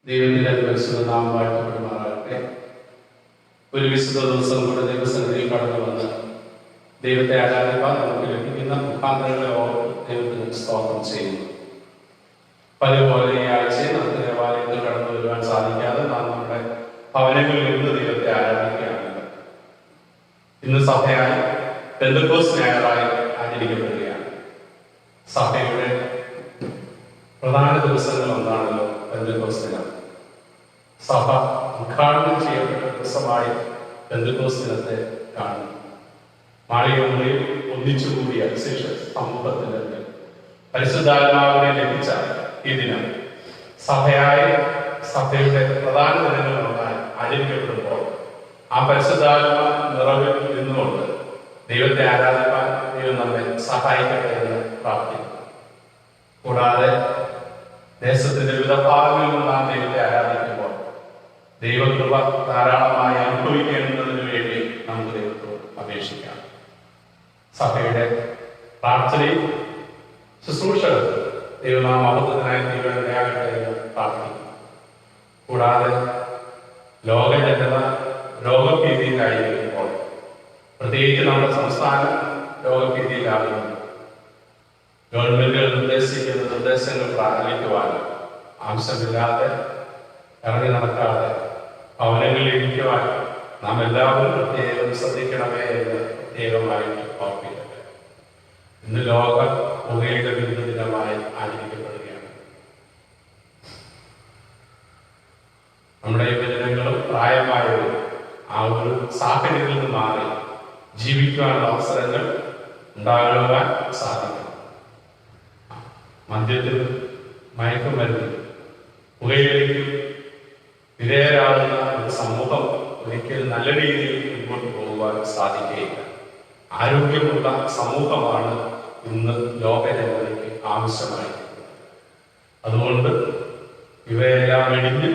ദൈവത്തിന്റെ പരിശുദ്ധ നാമം വാഴ്ത്തപ്പെടുമാറാകട്ടെ. ഒരു വിശുദ്ധ ദിവസം കൂടെ ദൈവസന്നിധിയിൽ കടന്നു വന്ന് ദൈവത്തെ ആരാധിക്കാൻ നമുക്ക് ലഭിക്കുന്ന മുഖാന്തരങ്ങളെ ഓർത്ത് ദൈവത്തിന് സ്തോത്രം ചെയ്യുന്നു. പതിപോലെ ഈ ആഴ്ചയിൽ നമുക്ക് ദേവാലയത്തിൽ കടന്നു വരുവാൻ സാധിക്കാതെ നാം നമ്മുടെ ഭവനങ്ങളിൽ നിന്ന് ദൈവത്തെ ആരാധിക്കുകയാണ്. ഇന്ന് സഭയായി പെന്തക്കോസ്ത് ഞായറായി ആചരിക്കപ്പെടുകയാണ്. സഭയുടെ പ്രധാന ദിവസങ്ങൾ ഒന്നാണല്ലോ പെന്തക്കോസ്ത് ദിനം. സഭ ഉദ്ഘാടനം ചെയ്യപ്പെട്ട ദിവസമായി പെന്തക്കോസ്ത് ദിനത്തെ കാണുന്നു. മാളികമുറിയിൽ ഒന്നിച്ചുകൂടിയ വിശേഷ സമൂഹത്തിന് പരിശുദ്ധാത്മാവിനെ ലഭിച്ച ഈ ദിനം സഭയുടെ പ്രധാന ദിനങ്ങളൊന്നായി ആചരിക്കപ്പെടുമ്പോൾ ആ പരിശുദ്ധാത്മ നിറവിൽ നിന്നുകൊണ്ട് ദൈവത്തെ ആരാധിക്കാൻ ദൈവം നമ്മെ സഹായിക്കട്ടെ എന്ന് പ്രാർത്ഥിക്കുന്നു. കൂടാതെ ദേശത്തിന്റെ വിവിധ ഭാഗങ്ങളിൽ നിന്ന് നാം ദൈവത്തെ ആരാധിക്കുമ്പോൾ ദൈവകൃപ ധാരാളമായി അനുഭവിക്കേണ്ടതിനു വേണ്ടി നമുക്ക് ദൈവത്തോട് അപേക്ഷിക്കാം. സഭയുടെ പ്രാർത്ഥനയും ശുശ്രൂഷകൾ ദൈവനാമഹത്വത്തിനായി തീരുവാനിടയാകട്ടെ എന്ന് പ്രാർത്ഥിക്കുന്നു. കൂടാതെ ലോക ജനത രോഗഭീതിയിലായിരിക്കുമ്പോൾ, പ്രത്യേകിച്ച് നമ്മുടെ സംസ്ഥാനം രോഗഭീതിയിലാകുന്നു. ഗവൺമെന്റുകൾ നിർദ്ദേശിക്കുന്ന നിർദ്ദേശങ്ങൾ പാലിക്കുവാൻ ആവശ്യമില്ലാതെ ഇറങ്ങി നടക്കാതെ ഭവനങ്ങളിൽ ഇരിക്കുവാൻ നാം എല്ലാവരും പ്രത്യേകം ശ്രദ്ധിക്കണമേ എന്ന് പ്രത്യേകമായിട്ട് ഓർപ്പിക്കട്ടെ. ഇന്ന് ലോക പുകയുടെ വിരുദ്ധ ദിനമായി ആചരിക്കപ്പെടുകയാണ്. നമ്മുടെ യുവജനങ്ങളും പ്രായമായവരും ആ ഒരു സാഹചര്യത്തിൽ നിന്ന് മാറി ജീവിക്കുവാനുള്ള അവസരങ്ങൾ ഉണ്ടാകുവാൻ സാധിക്കും. മദ്യത്തിനും മയക്കുമരുന്നും പുകയിലേക്കും വിധേയരാകുന്ന ഒരു സമൂഹം ഒരിക്കലും നല്ല രീതിയിൽ മുൻപോട്ട് പോകുവാൻ സാധിക്കുകയില്ല. ആരോഗ്യമുള്ള സമൂഹമാണ് ഇന്ന് ലോക ജനതയ്ക്ക് ആവശ്യമായിരിക്കുന്നത്. അതുകൊണ്ട് ഇവയെല്ലാം വെടിഞ്ഞ്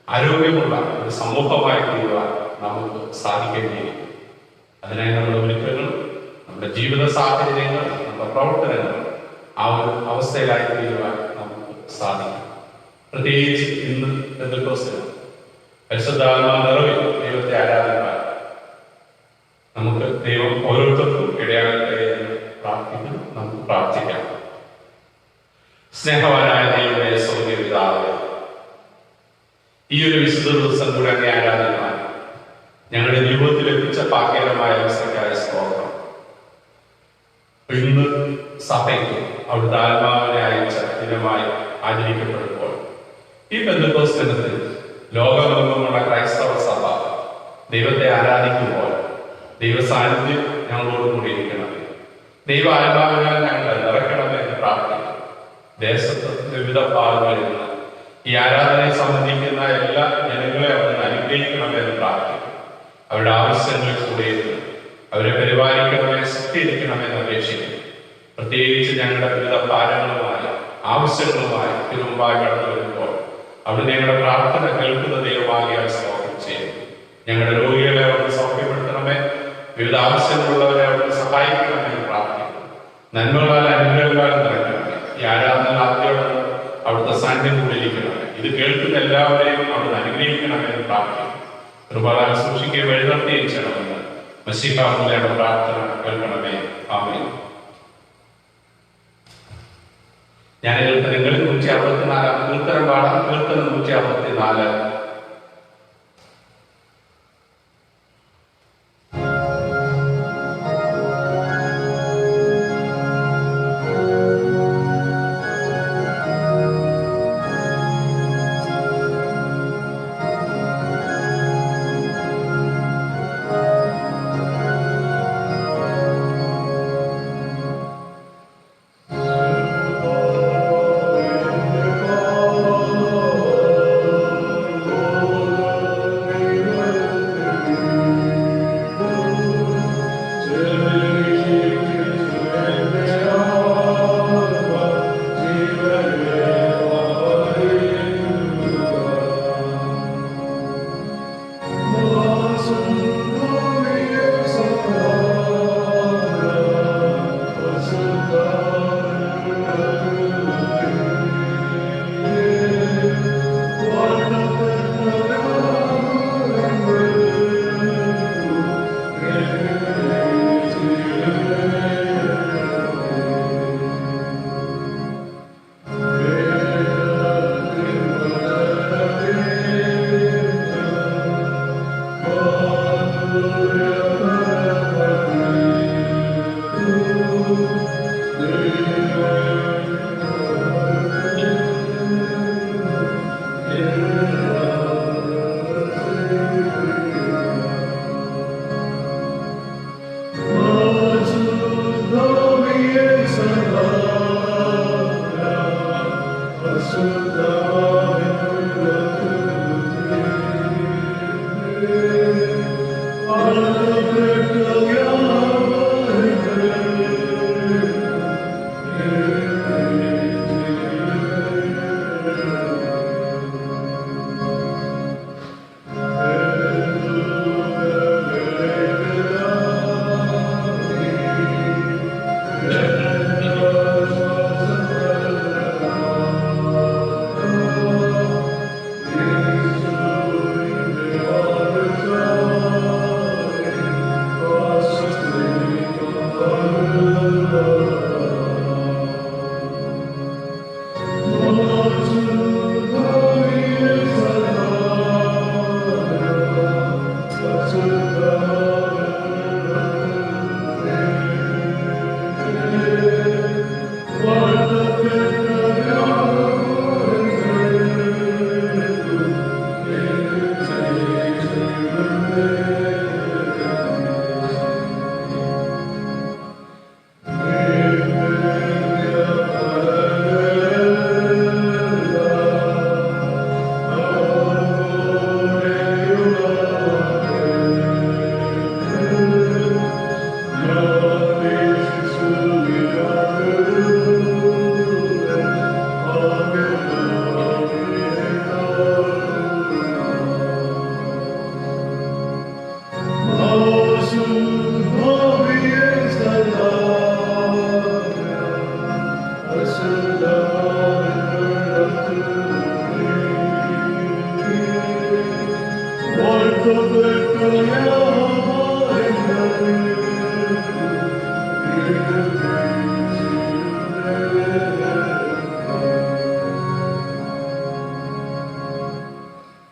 ആരോഗ്യമുള്ള ഒരു സമൂഹമായി തീരുവാൻ നമുക്ക് സാധിക്കേണ്ടിയിരിക്കും. അതിനായി നമ്മുടെ ഒരുക്കങ്ങൾ, നമ്മുടെ ജീവിത സാഹചര്യങ്ങൾ, നമ്മുടെ പ്രവർത്തനങ്ങൾ ആ ഒരു അവസ്ഥയിലായി തീരുവാൻ നമുക്ക് സാധിക്കും. പ്രത്യേകിച്ച് ഇന്ന് പെന്തക്കോസ്ത് ദിനം പരിശുദ്ധാത്മാ നിറവിൽ ദൈവത്തെ ആരാധിക്കാൻ നമുക്ക് ദൈവം ഓരോരുത്തർക്കും ഇടയാകട്ടെ എന്ന് പ്രാർത്ഥിക്കുന്നു. നമുക്ക് പ്രാർത്ഥിക്കാം. സ്നേഹവാനായ ദൈവമേ, സ്വർഗ്ഗീയ പിതാവേ, ഈ ഒരു വിശുദ്ധ ദിവസം കൂടെ അങ്ങേ ആരാധിക്കാൻ ഞങ്ങളുടെ ജീവിതത്തിൽ ലഭിച്ച ഭാഗ്യകരമായ അവസ്ഥയ്ക്കായ സ്തോത്രം. ഇന്ന് സഭയ്ക്ക് അവിടുത്തെ ആത്മാവിനെ അയച്ച ദിനമായി ആചരിക്കപ്പെടുമ്പോൾ ഈ പെന്തക്കോസ്ത് ദിനത്തിൽ ലോകമെങ്ങുമുള്ള ക്രൈസ്തവ സഭ ദൈവത്തെ ആരാധിക്കുമ്പോൾ ദൈവ സാന്നിധ്യം ഞങ്ങളോട് കൂടിയിരിക്കണമേ. ദൈവ ആത്മാവിനാൽ ഞങ്ങൾ നിറയ്ക്കണമേ എന്ന് പ്രാർത്ഥിക്കുന്നു. ദേശത്ത് വിവിധ ഭാഗങ്ങളിൽ നിന്ന് ഈ ആരാധനയെ സംബന്ധിക്കുന്ന എല്ലാ ജനങ്ങളെ അവിടുന്ന് അനുഗ്രഹിക്കണമേ എന്ന് പ്രാർത്ഥിക്കുന്നു. അവരുടെ ആവശ്യങ്ങളിൽ കൂടിയിരുന്നു അവരെ പരിപാലിക്കണമേ, ശക്തിയിരിക്കണമെന്ന് അപേക്ഷിക്കുന്നു. പ്രത്യേകിച്ച് ഞങ്ങളുടെ വിവിധ ഭാരങ്ങളുമായി ആവശ്യങ്ങളുമായി തിരുമുമ്പായി കടന്നു വരുമ്പോൾ അവിടെ ഞങ്ങളുടെ പ്രാർത്ഥന കേൾക്കുന്ന ദൈവമാകിയാൽ സ്തോത്രം ചെയ്യുന്നു. ഞങ്ങളുടെ രോഗികളെ അവിടെ സൗഖ്യപ്പെടുത്തണമേ, വിവിധ ആവശ്യങ്ങളുള്ളവരെ അവിടെ സഹായിക്കണമെന്ന് പ്രാർത്ഥിക്കുന്നു. നന്മകളാൽ അനുഗ്രഹങ്ങളാൽ നിറയ്ക്കണമേ. ഈ ആരാധന ആദ്യോടെ അവിടുത്തെ സാന്നിധ്യം കൂടിയിരിക്കണമേ. ഇത് കേൾക്കുന്ന എല്ലാവരെയും അവിടുന്ന് അനുഗ്രഹിക്കണമെന്ന് പ്രാർത്ഥിക്കുന്നു. കൃപകളാൽ സൂക്ഷിക്കുകയും വഴിനടത്തുകയും ചെയ്യണമെന്ന് മശീഹായുടെ പ്രാർത്ഥന കേൾക്കണമേ. ആമേൻ. ഞാൻ കീർത്തനങ്ങളിൽ 164 കീർത്തനം പാടാം. കീർത്തനം 164.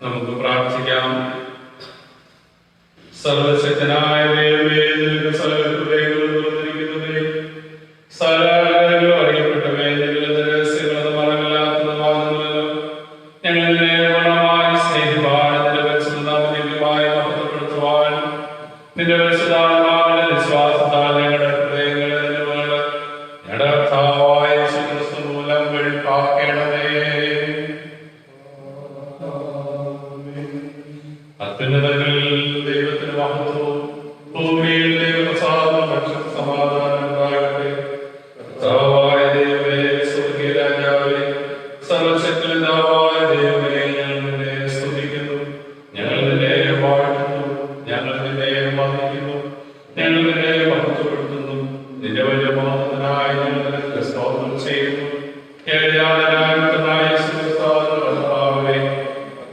നമുക്ക് പ്രാർത്ഥിക്കാം. സർവശക്തനായ ദൈവമേ, നിനക്ക് സകല ഹൃദയങ്ങളും തുറന്നിരിക്കുന്നതേ, സകല അറിയപ്പെട്ടവേ, നിങ്ങളുടെ രഹസ്യങ്ങളത് മറവില്ലാത്തതുമാകുന്നല്ലോ. ഞങ്ങൾ നിന്നെ പൂർണ്ണമായി സ്നേഹിപ്പാൻ, നിന്റെ പരിശുദ്ധനാമമായി മഹത്വപ്പെടുത്തുവാൻ, നിന്റെ പരിശുദ്ധാത്മാവിന്റെ വിശ്വാസത്താൽ ഞങ്ങളുടെ ഹൃദയങ്ങളെ ഞങ്ങളുടെ കർത്താവായ യേശുക്രിസ്തു മൂലം വെളിപ്പാക്കണമേ. അത്യുന്നതങ്ങളിൽ ദൈവത്തിന് മഹത്വവും ഭൂമിയിൽ ദൈവപ്രസാദവും മനുഷ്യർക്ക് സമാധാനം ഉണ്ടാകട്ടെ. കർത്താവായ ദൈവമേ, സ്വർഗ്ഗീയ രാജാവേ, സർവശക്തനായ ദൈവമേ, ഞങ്ങൾ നിന്നെ സ്തുതിക്കുന്നു, ഞങ്ങൾ നിന്നെ വാഴ്ത്തുന്നു, ഞങ്ങൾ നിന്നെ വന്ദിക്കുന്നു, ഞങ്ങൾ നിന്നെ മഹത്വപ്പെടുത്തുന്നു. നിന്റെ വലിയ മഹത്വത്തിനായി ഞങ്ങൾ നിനക്ക് സ്തോത്രം ചെയ്യുന്നു.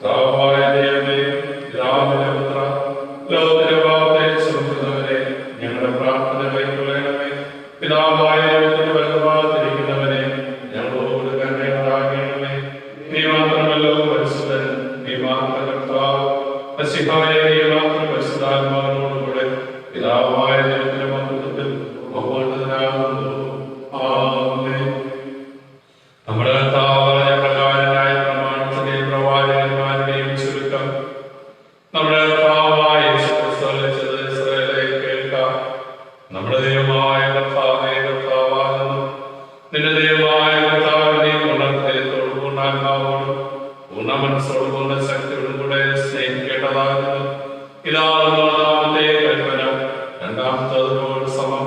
കർത്താവായ ദൈവമേ, പിതാവിന്റെ പുത്ര, ലോകത്തിന്റെ പാപത്തെ ചുമക്കുന്നവരെ, ഞങ്ങളുടെ പ്രാർത്ഥന കൈക്കൊള്ളണമേ. പിതാവായ ദൈവത്തിന്റെ വലതുഭാഗത്തിരിക്കുന്നവരെ, ഞങ്ങളോട് കരുണയുണ്ടാകണമേ. നീ മാത്രമല്ലോ പരിശുദ്ധൻ, നീ മാത്രം കർത്താവ്, മശിഹായ നീ മാത്രം പരിശുദ്ധാത്മാവിനോടുകൂടെ പിതാവായ ദൈവത്തിന്റെ മഹത്വത്തിൽ മഹോന്നതനാകുന്നു. ആമേൻ. നമ്മുടെ കർത്താവായ പ്രകാരനായ പ്രമാണത്തിന്റെയും പ്രവാചകന്മാരുടെയും ചുരുക്കം നമ്മുടെ കർത്താവായ യേശുക്രിസ്തു അരുളിച്ചത് ഇസ്രായേലേ കേൾക്കാം. നമ്മുടെ ദൈവമായ കർത്താവേ, കർത്താവാകുന്നു. നിന്റെ ദൈവമായ കർത്താവിനെ പൂർണ്ണ ഹൃദയത്തോടും പൂർണ്ണാത്മാവോടും പൂർണ്ണ മനസ്സോടും പൂർണ്ണ ശക്തിയോടും കൂടെ സ്നേഹിക്കേണ്ടതാകുന്നു. ഇതാകുന്നു ഒന്നാമത്തെ കൽപ്പന. രണ്ടാമത്തതിനോട് സമം,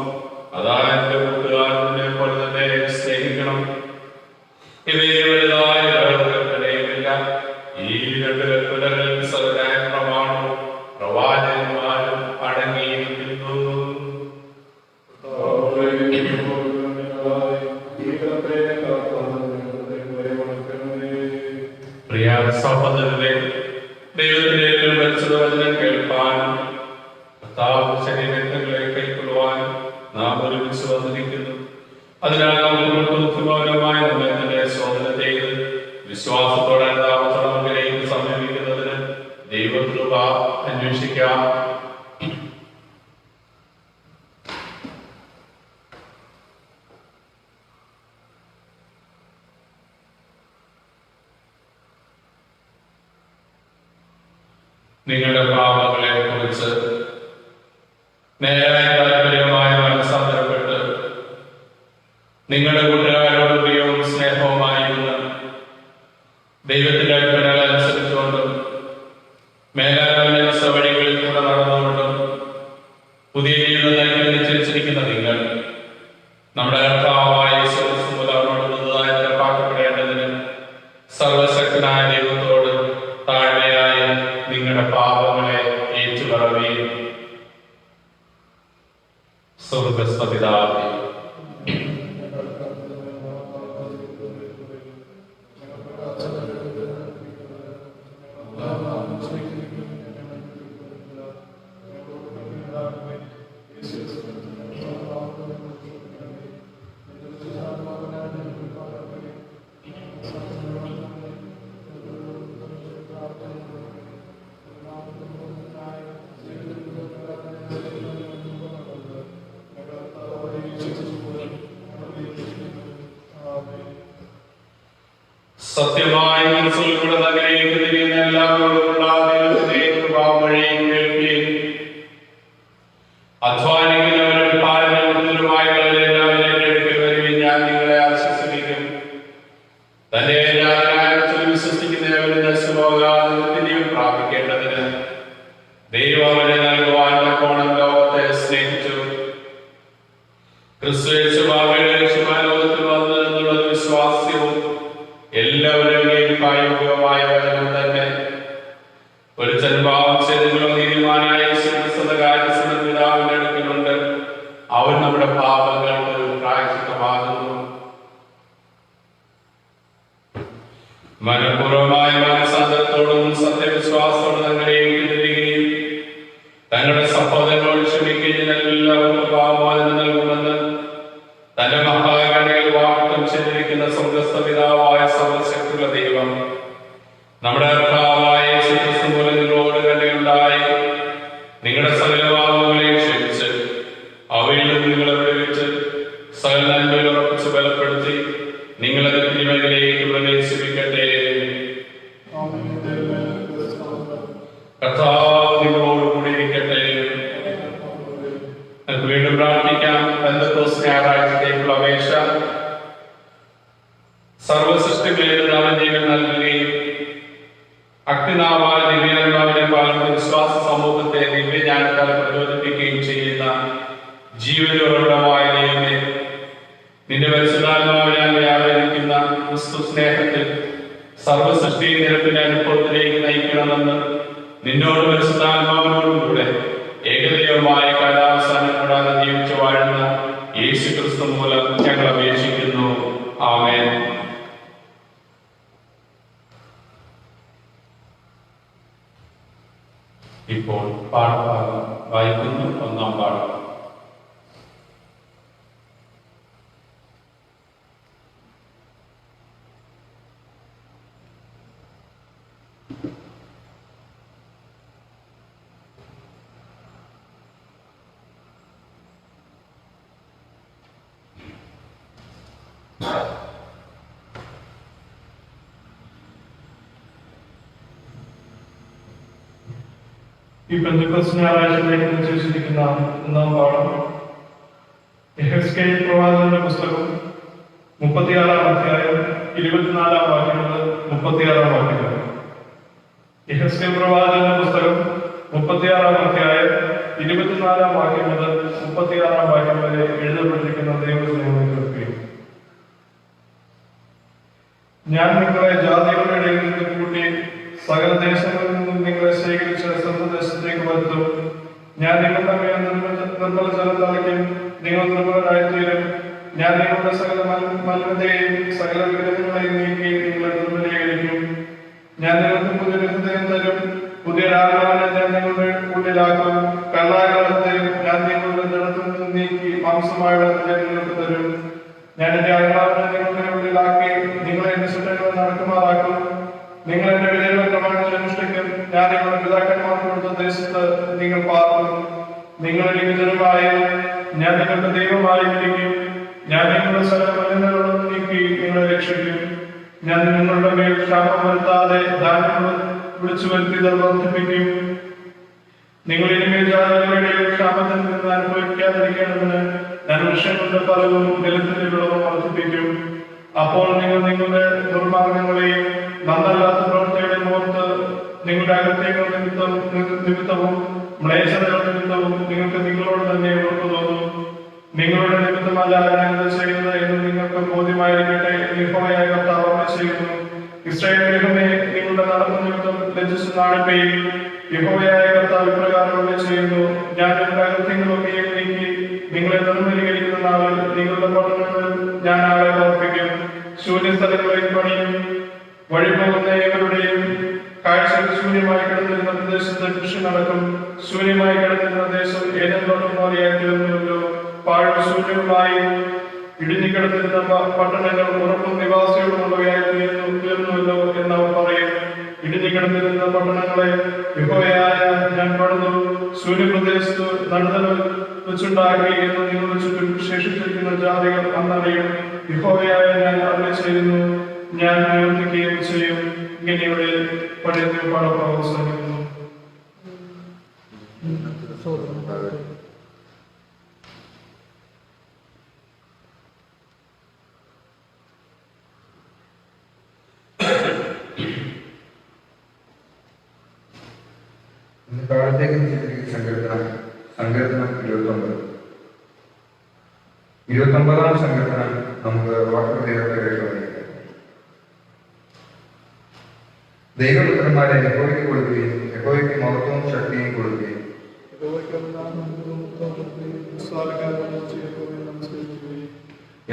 അതായത് കൂട്ടുകാരനെ പോലെ തന്നെ സ്നേഹിക്കണം. ഇവയിൽ വലുതായ കൽപ്പനയുമില്ല. ഈ രണ്ട് കൽപ്പനകളിൽ സകലമായ പ്രമാണവും പ്രവാചകന്മാരും അടങ്ങിയിരിക്കുന്നു. പ്രിയ സഹോദരരെ, ദൈവത്തിന്റെ പരിശുദ്ധ വചനം കേൾപ്പാനും കർത്താവ് ശരീരങ്ങളെ കൈക്കൊള്ളുവാനും നാം ഒരുമിച്ച് വന്നിരിക്കുന്നു. അതിനാൽ ബുദ്ധിപരമായ നമ്മെ തന്നെ ശോധന ചെയ്ത് വിശ്വാസത്തോടെ രണ്ടാമത്തേക്ക് സമീപിക്കുന്നതിന് ദൈവകൃപ അന്വേഷിക്കാം. നിങ്ങളുടെ പാപങ്ങളെ കുറിച്ച് നേരായ താല്പര്യമായി മനസ്സാന്തരപ്പെട്ട് നിങ്ങളുടെ കൂട്ടുകാരോട് പ്രിയവും സ്നേഹവുമായിരുന്ന് ദൈവത്തിന്റെ കൽപ്പനകൾ അനുസരിച്ചുകൊണ്ടും മേലാനവന്റെ വഴികളിൽ കൂടെ നടന്നുകൊണ്ടും പുതിയ ജീവിതം നയിക്കാൻ നിശ്ചയിച്ചിരിക്കുന്ന നിങ്ങൾ നമ്മുടെ കർത്താവായ യേശുക്രിസ്തു മൂലം പുതുതായി നിരപ്പാക്കപ്പെടേണ്ടതിന് സർവശക്തനായ ദൈവത്തോട് താഴ്മയായി നിങ്ങളുടെ പാപങ്ങളെ ഏറ്റുപറയുകയും സ്വർഗ്ഗസ്ഥപിതാവേ, സത്യമായി മനസ്സിലൂടെ നഗരേക്ക് തിരിയുന്ന എല്ലാവരോടുമുള്ള വഴിയും കേൾക്കുകയും അധ്വാനിക്കുന്നവരും പാരമ്പര്യമായ വരുകയും ഞാൻ നിങ്ങളെ ആശ്വസിപ്പിക്കും. തന്റെ വിശ്വസിക്കുന്നവരും നശിച്ചുപോകാതെ നിത്യജീവൻ പ്രാപിക്കേണ്ടതിന് ദൈവം അവരെ നൽകുവാൻ തക്കോണം ലോകത്തെ സ്നേഹിച്ചു. ക്രിസ്തു ലോകത്തിൽ വന്നതെന്നുള്ളത് വിശ്വാസ്യവും എല്ലാവരുടെയും പ്രായോഗികമായ വചനം തന്നെ. ഒരു ജന്മാവും ചെയ്തങ്ങളും നീതിമാനായ പിതാവിന്റെ അടുക്കലുണ്ട്. അവൻ നമ്മുടെ പാപങ്ങൾക്ക് ഒരു പ്രായശ്ചിത്തമാകുന്നു. മനഃപൂർവമായ മാനസാന്തരത്തോടും സത്യവിശ്വാസത്തോടും തങ്ങളെയും തിരികെയും തങ്ങളുടെ സഹോദരനോട് ക്ഷമിക്കുകയും എല്ലാവർക്കും പാപമോചനം നൽകുമെന്ന് തന്റെ മഹാകണികൾ വാഗ്ദത്തം ചെയ്തിരിക്കുന്ന സ്വർഗ്ഗസ്ഥ പിതാവായ സർവ്വശക്തിയുള്ള ദൈവം നമ്മുടെ കർത്താവായ യേശുക്രിസ്തു മൂലം നിങ്ങളോട് കരുണയുണ്ടായി നിങ്ങളുടെ സകല പാപങ്ങളെയും ക്ഷമിച്ച് അവയിൽ നിന്ന് നിങ്ങളെ വിടുവിച്ച് സകല നന്മയിൽ ഉറപ്പിച്ച് ബലപ്പെടുത്തി നിങ്ങളെ തിരുമേനിലേക്ക് പ്രവേശിപ്പിക്കട്ടെ. കർത്താവ് നിങ്ങളോട് കൂടിയിരിക്കട്ടെ. നമുക്ക് വീണ്ടും പ്രാർത്ഥിക്കാം. പെന്തക്കോസ്ത് ഞായറാഴ്ചത്തേക്കുള്ള അപേക്ഷ സർവസൃഷ്ടികളെ അവൻ ജീവൻ നൽകുകയും അഗ്നിനാവായ ദിവ്യാത്മാവിനെ പാലിക്കുന്ന വിശ്വാസ സമൂഹത്തെ ദിവ്യജ്ഞാനത്താൽ പ്രചോദിപ്പിക്കുകയും ചെയ്യുന്ന ജീവനുറവിടമായ ദൈവമേ, നിന്റെ പരിശുദ്ധാത്മാവിനാൽ വ്യാപരിക്കുന്ന ക്രിസ്തു സ്നേഹത്തിൽ സർവസൃഷ്ടിയെ നിരപ്പിന്റെ അനുഭവത്തിലേക്ക് നയിക്കണമെന്ന് നിന്നോട് പരിശുദ്ധാത്മാവിനോടും കൂടെ ഏകദൈവമായ കാലാവസാനം കൂടാതെ ജീവിച്ചു വാഴുന്ന യേശു ക്രിസ്തു മൂലം ഞങ്ങൾ അപേക്ഷിക്കുന്നു. ആമേൻ. ഇപ്പോൾ പാഠഭാഗം വായിക്കുന്നു. ഒന്നാം പാഠം. ഈ പെന്തക്കോസ്ത് ഞായറാഴ്ചയിലേക്ക് നിശ്ചയിച്ചിരിക്കുന്ന ഒന്നാം പാഠം യെഹെസ്കേൽ പ്രവാചകന്റെ പുസ്തകം 36-ാം അധ്യായം 24-ാം വാക്യം മുതൽ 36-ാം വാക്യം വരെ. യെഹെസ്കേൽ പ്രവാചകന്റെ പുസ്തകം 36-ാം അധ്യായം 24-ാം വാക്യം മുതൽ 36-ാം വാക്യം വരെ എഴുതപ്പെട്ടിരിക്കുന്ന ദൈവസ്നേഹം കേൾക്കുകയും. ഞാൻ നിങ്ങളെ ജാതികളുടെ ഇടയിൽ നിന്ന് കൂട്ടി സകല ദേശങ്ങളിൽ നിന്നും നിങ്ങളെ ശേഖരിച്ച് സ്വന്തദേശത്തേക്ക് വരുത്തും. ഞാൻ നിങ്ങളുടെ മേൽ നിർമ്മല ജലം തളിക്കും, നിങ്ങൾ നിർമ്മലരായിത്തീരും. ഞാൻ നിങ്ങളുടെ സകല മലിനതയെയും സകല വിഗ്രഹങ്ങളെയും നീക്കി നിങ്ങളെ നിർമ്മലീകരിക്കും. ഞാൻ നിങ്ങൾക്ക് പുതിയ ഹൃദയം തരും, പുതിയ ആത്മാവിനെ ഞാൻ നിങ്ങളുടെ ഉള്ളിലാക്കും. കള്ളാകളത്തെ ഞാൻ നിങ്ങളുടെ ജലത്തിൽ നിന്ന് നീക്കി മാംസമായുള്ള ഞാൻ നിങ്ങൾക്ക് തരും. ഞാൻ എന്റെ ആത്മാവിനെ നിങ്ങളുടെ ഉള്ളിലാക്കി നിങ്ങളെ എന്റെ ചുറ്റുകൾ നടക്കുമാറാക്കും. നിങ്ങൾ എന്റെ വിലയുടെ പ്രമാണങ്ങൾ അനുഷ്ഠിക്കും. ഞാൻ നിങ്ങളുടെ പിതാക്കന്മാർക്ക് കൊടുത്ത ദേശത്ത് നിങ്ങൾ പാർക്കും. നിങ്ങൾ എനിക്ക് ജനമായും ഞാൻ നിങ്ങളുടെ ദൈവമായിരിക്കും. ഞാൻ നിങ്ങളുടെ സകല മലിനതകളും നീക്കി നിങ്ങളെ രക്ഷിക്കും. ഞാൻ നിങ്ങളുടെ മേൽ ക്ഷാമം വരുത്താതെ ധാന്യം വിളിച്ചു വരുത്തി വർദ്ധിപ്പിക്കും. നിങ്ങൾ ഇനിമേൽ ജാതികളുടെ ക്ഷാമത്തിൽ നിന്ന് അനുഭവിക്കാതിരിക്കേണ്ടതിന് ഞാൻ വൃക്ഷങ്ങളുടെ ഫലവും നിലത്തിന്റെ വിളവും വർദ്ധിപ്പിക്കും. അപ്പോൾ നിങ്ങൾ നിങ്ങളുടെ ദുർമാർഗങ്ങളെയും നന്നല്ലാത്ത പ്രവൃത്തികളെ ഓർത്ത് നിങ്ങളുടെ അകത്തേകൾ നിമിത്തവും മ്ലേച്ഛതകൾ നിമിത്തവും നിങ്ങൾക്ക് നിങ്ങളോട് തന്നെ ഉറപ്പ് തോന്നും. നിങ്ങളുടെ നിമിത്തമല്ല ഞാനിത് ചെയ്യുന്നത് എന്ന് നിങ്ങൾക്ക് ബോധ്യമായിരിക്കട്ടെ. യഹോവയായ കർത്താവ് ചെയ്യുന്നു. ഇസ്രായേൽ ഗൃഹമേ, നിങ്ങളുടെ നടപ്പ് നിമിത്തം ലജ്ജിച്ച് നാണിപ്പയും. യഹോവയായ കർത്താവ് ഇപ്രകാരം ചെയ്യുന്നു. ഞാൻ നിങ്ങളുടെ അകത്യങ്ങളൊക്കെ നീക്കി നിങ്ങളെ നിർമ്മലീകരിക്കുന്ന നാളിൽ നിങ്ങളുടെ പട്ടണങ്ങളിൽ ഞാൻ ആളെ പാർപ്പിക്കും. ശൂന്യസ്ഥലങ്ങളിൽ പണിയും. വഴിപോകുന്ന ഏവരുടെയും കാഴ്ചകൾ ശൂന്യമായി കിടന്നിരുന്ന പ്രദേശത്ത് കൃഷി നടക്കും. ശൂന്യമായി കിടന്നിരുന്ന ദേശം ഏതെങ്കിലും മാറിയായി തീർന്നുവല്ലോ. പാഴും ശൂന്യവുമായി ഇടിഞ്ഞുകിടന്നിരുന്ന പട്ടണങ്ങൾ ഉറപ്പും നിവാസികളുമുള്ളവയായി തീർന്നുവല്ലോ എന്നവർ പറയും. ഇടിഞ്ഞുകിടന്നിരുന്ന പട്ടണങ്ങളെ യഹോവയായ ഞാൻ പണിതു. ശൂന്യപ്രദേശത്ത് നടുതൽ വെച്ചുണ്ടാക്കി എന്ന് നിങ്ങളുടെ ചുറ്റും ശേഷിച്ചിരിക്കുന്ന ജാതികൾ അന്നറിയും. യഹോവയായ ഞാൻ അരുളി ചെയ്യുന്നു, ഞാൻ നിവർത്തിക്കുകയും ചെയ്യും. ഇങ്ങനെയുടെ പഴയ പാഠം അവസാനിക്കുന്നു. കാലത്തേക്ക് സങ്കീർത്തനം 29-ാം സങ്കീർത്തനം നമുക്ക് വാക്കുദൈവത്തെ കേൾക്കുന്നത്. ദൈവപുത്രന്മാരെ യഹോവയ്ക്ക് കൊടുക്കുകയും യഹോവയ്ക്ക് മഹത്വവും ശക്തിയും കൊടുക്കുകയും.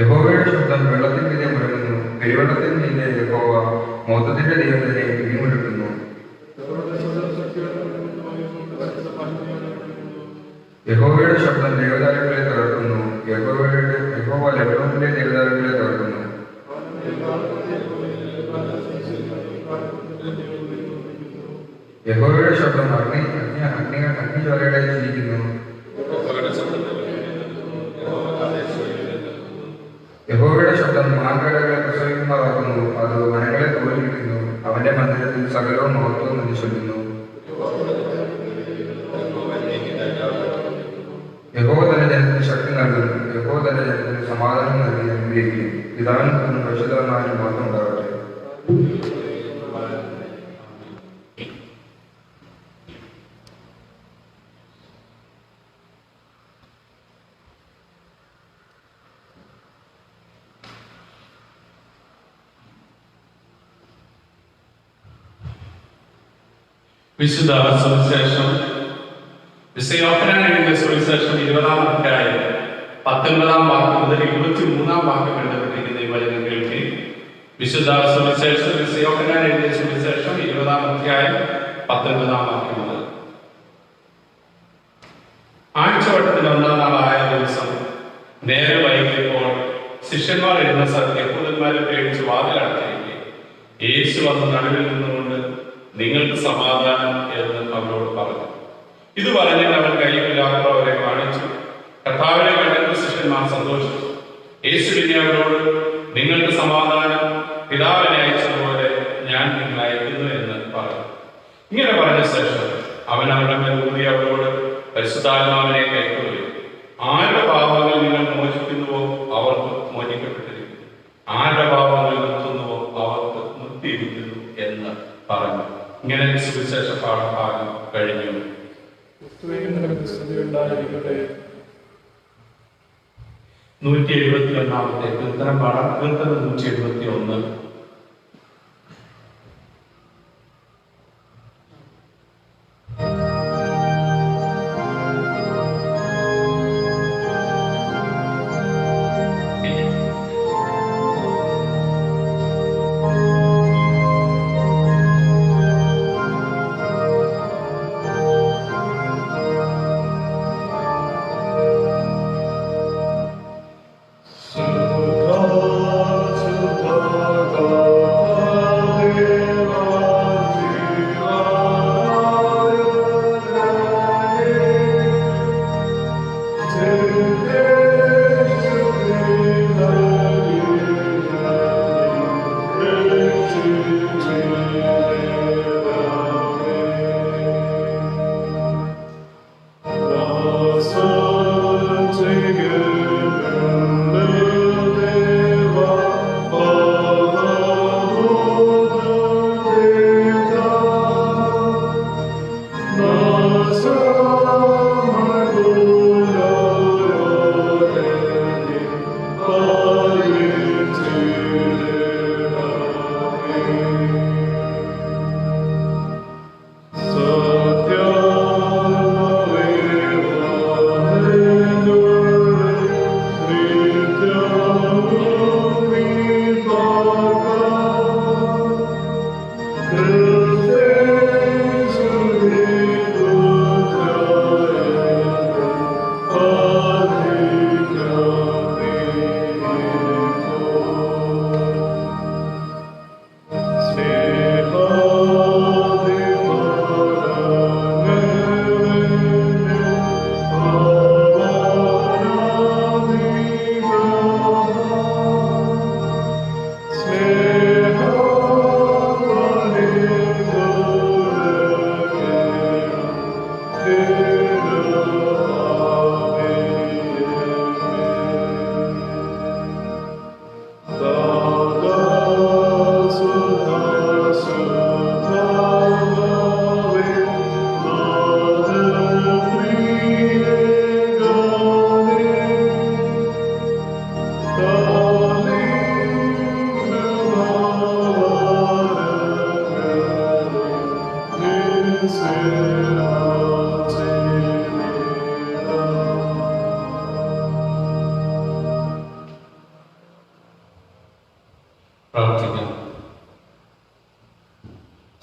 യഹോവയുടെ ശബ്ദം വെള്ളത്തിൽ മീതെ മുഴങ്ങുന്നു. പെരുവെള്ളത്തിൽ മീതെ യഹോവ മഹത്വത്തെ മഹത്വത്തിന്റെ ദൈവം തന്നെ ഇടിമുഴക്കുന്നു. യഹോവയുടെ ശബ്ദം ദേവദാരുക്കളെ തകർക്കുന്നു. യഹോവ ലെബനോനിലെ ദേവദാരുക്കളെ തകർക്കുന്നു. യഹോവയുടെ ശബ്ദം അഗ്നിജ്വാലകളെ ചിരിക്കുന്നു. യഹോവയുടെ ശബ്ദം മാൻകടകളെ പ്രസവിക്കുന്നതാക്കുന്നു. അത് വനങ്ങളെ തോൽപ്പിക്കുന്നു. അവന്റെ മന്ദിരത്തിൽ സകലവും മഹത്വവും എന്ന് ചൊല്ലുന്നു. യഹോവ തന്റെ ജനത്തിന് ശക്തി നൽകുന്നു. യഹോവ തന്റെ ജനത്തിന് സമാധാനം നൽകി അനുഗ്രഹിക്കും. പിതാവിനും പുത്രനും പരിശുദ്ധാത്മാവിനും മാത്രം ഉണ്ടാകട്ടെ. വിശുദ്ധ സുവിശേഷം യോഹന്നാന്റെ സുവിശേഷം 20-ാം അധ്യായം 19-ാം വാക്യം മുതൽ 23-ാം വാക്യം എഴുതപ്പെട്ടിരിക്കുന്ന ഈ വചനം കേൾക്കി. വിശുദ്ധ സുവിശേഷം യോഹന്നാന്റെ സുവിശേഷം 20-ാം അധ്യായം 19-ാം വാക്യം മുതൽ. ആഴ്ചവട്ടത്തിന് 1-ാം നാളായ ദിവസം നേരെ വൈകിയപ്പോൾ ശിഷ്യന്മാർ എഴുന്ന സ്ഥലത്ത് യഹൂദന്മാരെ പേടിച്ച് വാതിലടച്ചിരിക്കെ യേശു വന്ന് നടുവിൽ നിന്നുകൊണ്ട് നിങ്ങൾക്ക് സമാധാനം എന്ന് അവരോട് പറഞ്ഞു. ഇത് പറഞ്ഞിട്ട് അവൻ കൈയില്ലാത്ത അവരെ കാണിച്ചു. കർത്താവിനെ കണ്ടിട്ട് ശിഷ്യന്മാർ സന്തോഷിച്ചു. യേശു പിന്നെ അവരോട് നിങ്ങൾക്ക് സമാധാനം, പിതാവിനെ അയച്ചതുപോലെ ഞാൻ നിങ്ങളെ അയക്കുന്നു എന്ന് പറഞ്ഞു. ഇങ്ങനെ പറഞ്ഞ ശേഷം അവൻ അവരുടെ മേൽ ഊതി അവരോട് പരിശുദ്ധാത്മാവിനെ കൈക്കൊള്ളുകയും ആരുടെ പാപങ്ങൾ നിങ്ങൾ മോചിക്കുന്നുവോ അവർക്ക് മോചിക്കപ്പെട്ടിരിക്കുന്നു, ആരുടെ പാപങ്ങൾ നിർത്തുന്നുവോ അവർക്ക് നിർത്തിയിരിക്കുന്നു എന്ന് പറഞ്ഞു. ഇങ്ങനെ സുവിശേഷ പാഠഭാഗം കഴിഞ്ഞു. 171-ാമത്തെ കീർത്തനം പാടാം. കീർത്തനം 171.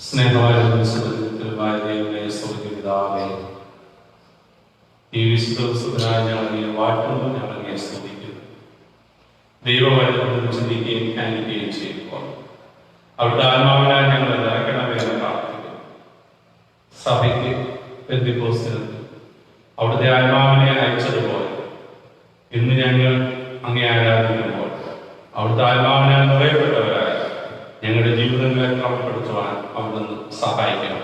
സ്നേഹവാനുമായ ദൈവമേ, സ്തുതിപിതാവേ, ഈ വിശുദ്ധ ദിവസത്തിനായി ഞങ്ങളെ വാഴ്ത്തുന്നു, ഞങ്ങളെ സ്തുതിക്കുന്നു. ദൈവവചനം ചിന്തിക്കുകയും ധ്യാനിക്കുകയും ചെയ്യുമ്പോൾ അവിടുത്തെ ആത്മാവിനാൽ ഞങ്ങളെ നിറയ്ക്കണമെന്ന് പ്രാർത്ഥിക്കുന്നു. സഭയ്ക്ക് പെന്തിക്കോസ്തിന് അവിടുത്തെ ആത്മാവിനെ അയച്ചതുപോലെ ഇന്ന് ഞങ്ങൾ അങ്ങേ ആരാധിക്കുമ്പോൾ അവിടുത്തെ ആത്മാവിനാൽ നിറയപ്പെട്ടവരായി ഞങ്ങളുടെ ജീവിതങ്ങളെ ക്രമപ്പെടുത്തുവാൻ അവിടുന്ന് സഹായിക്കണം.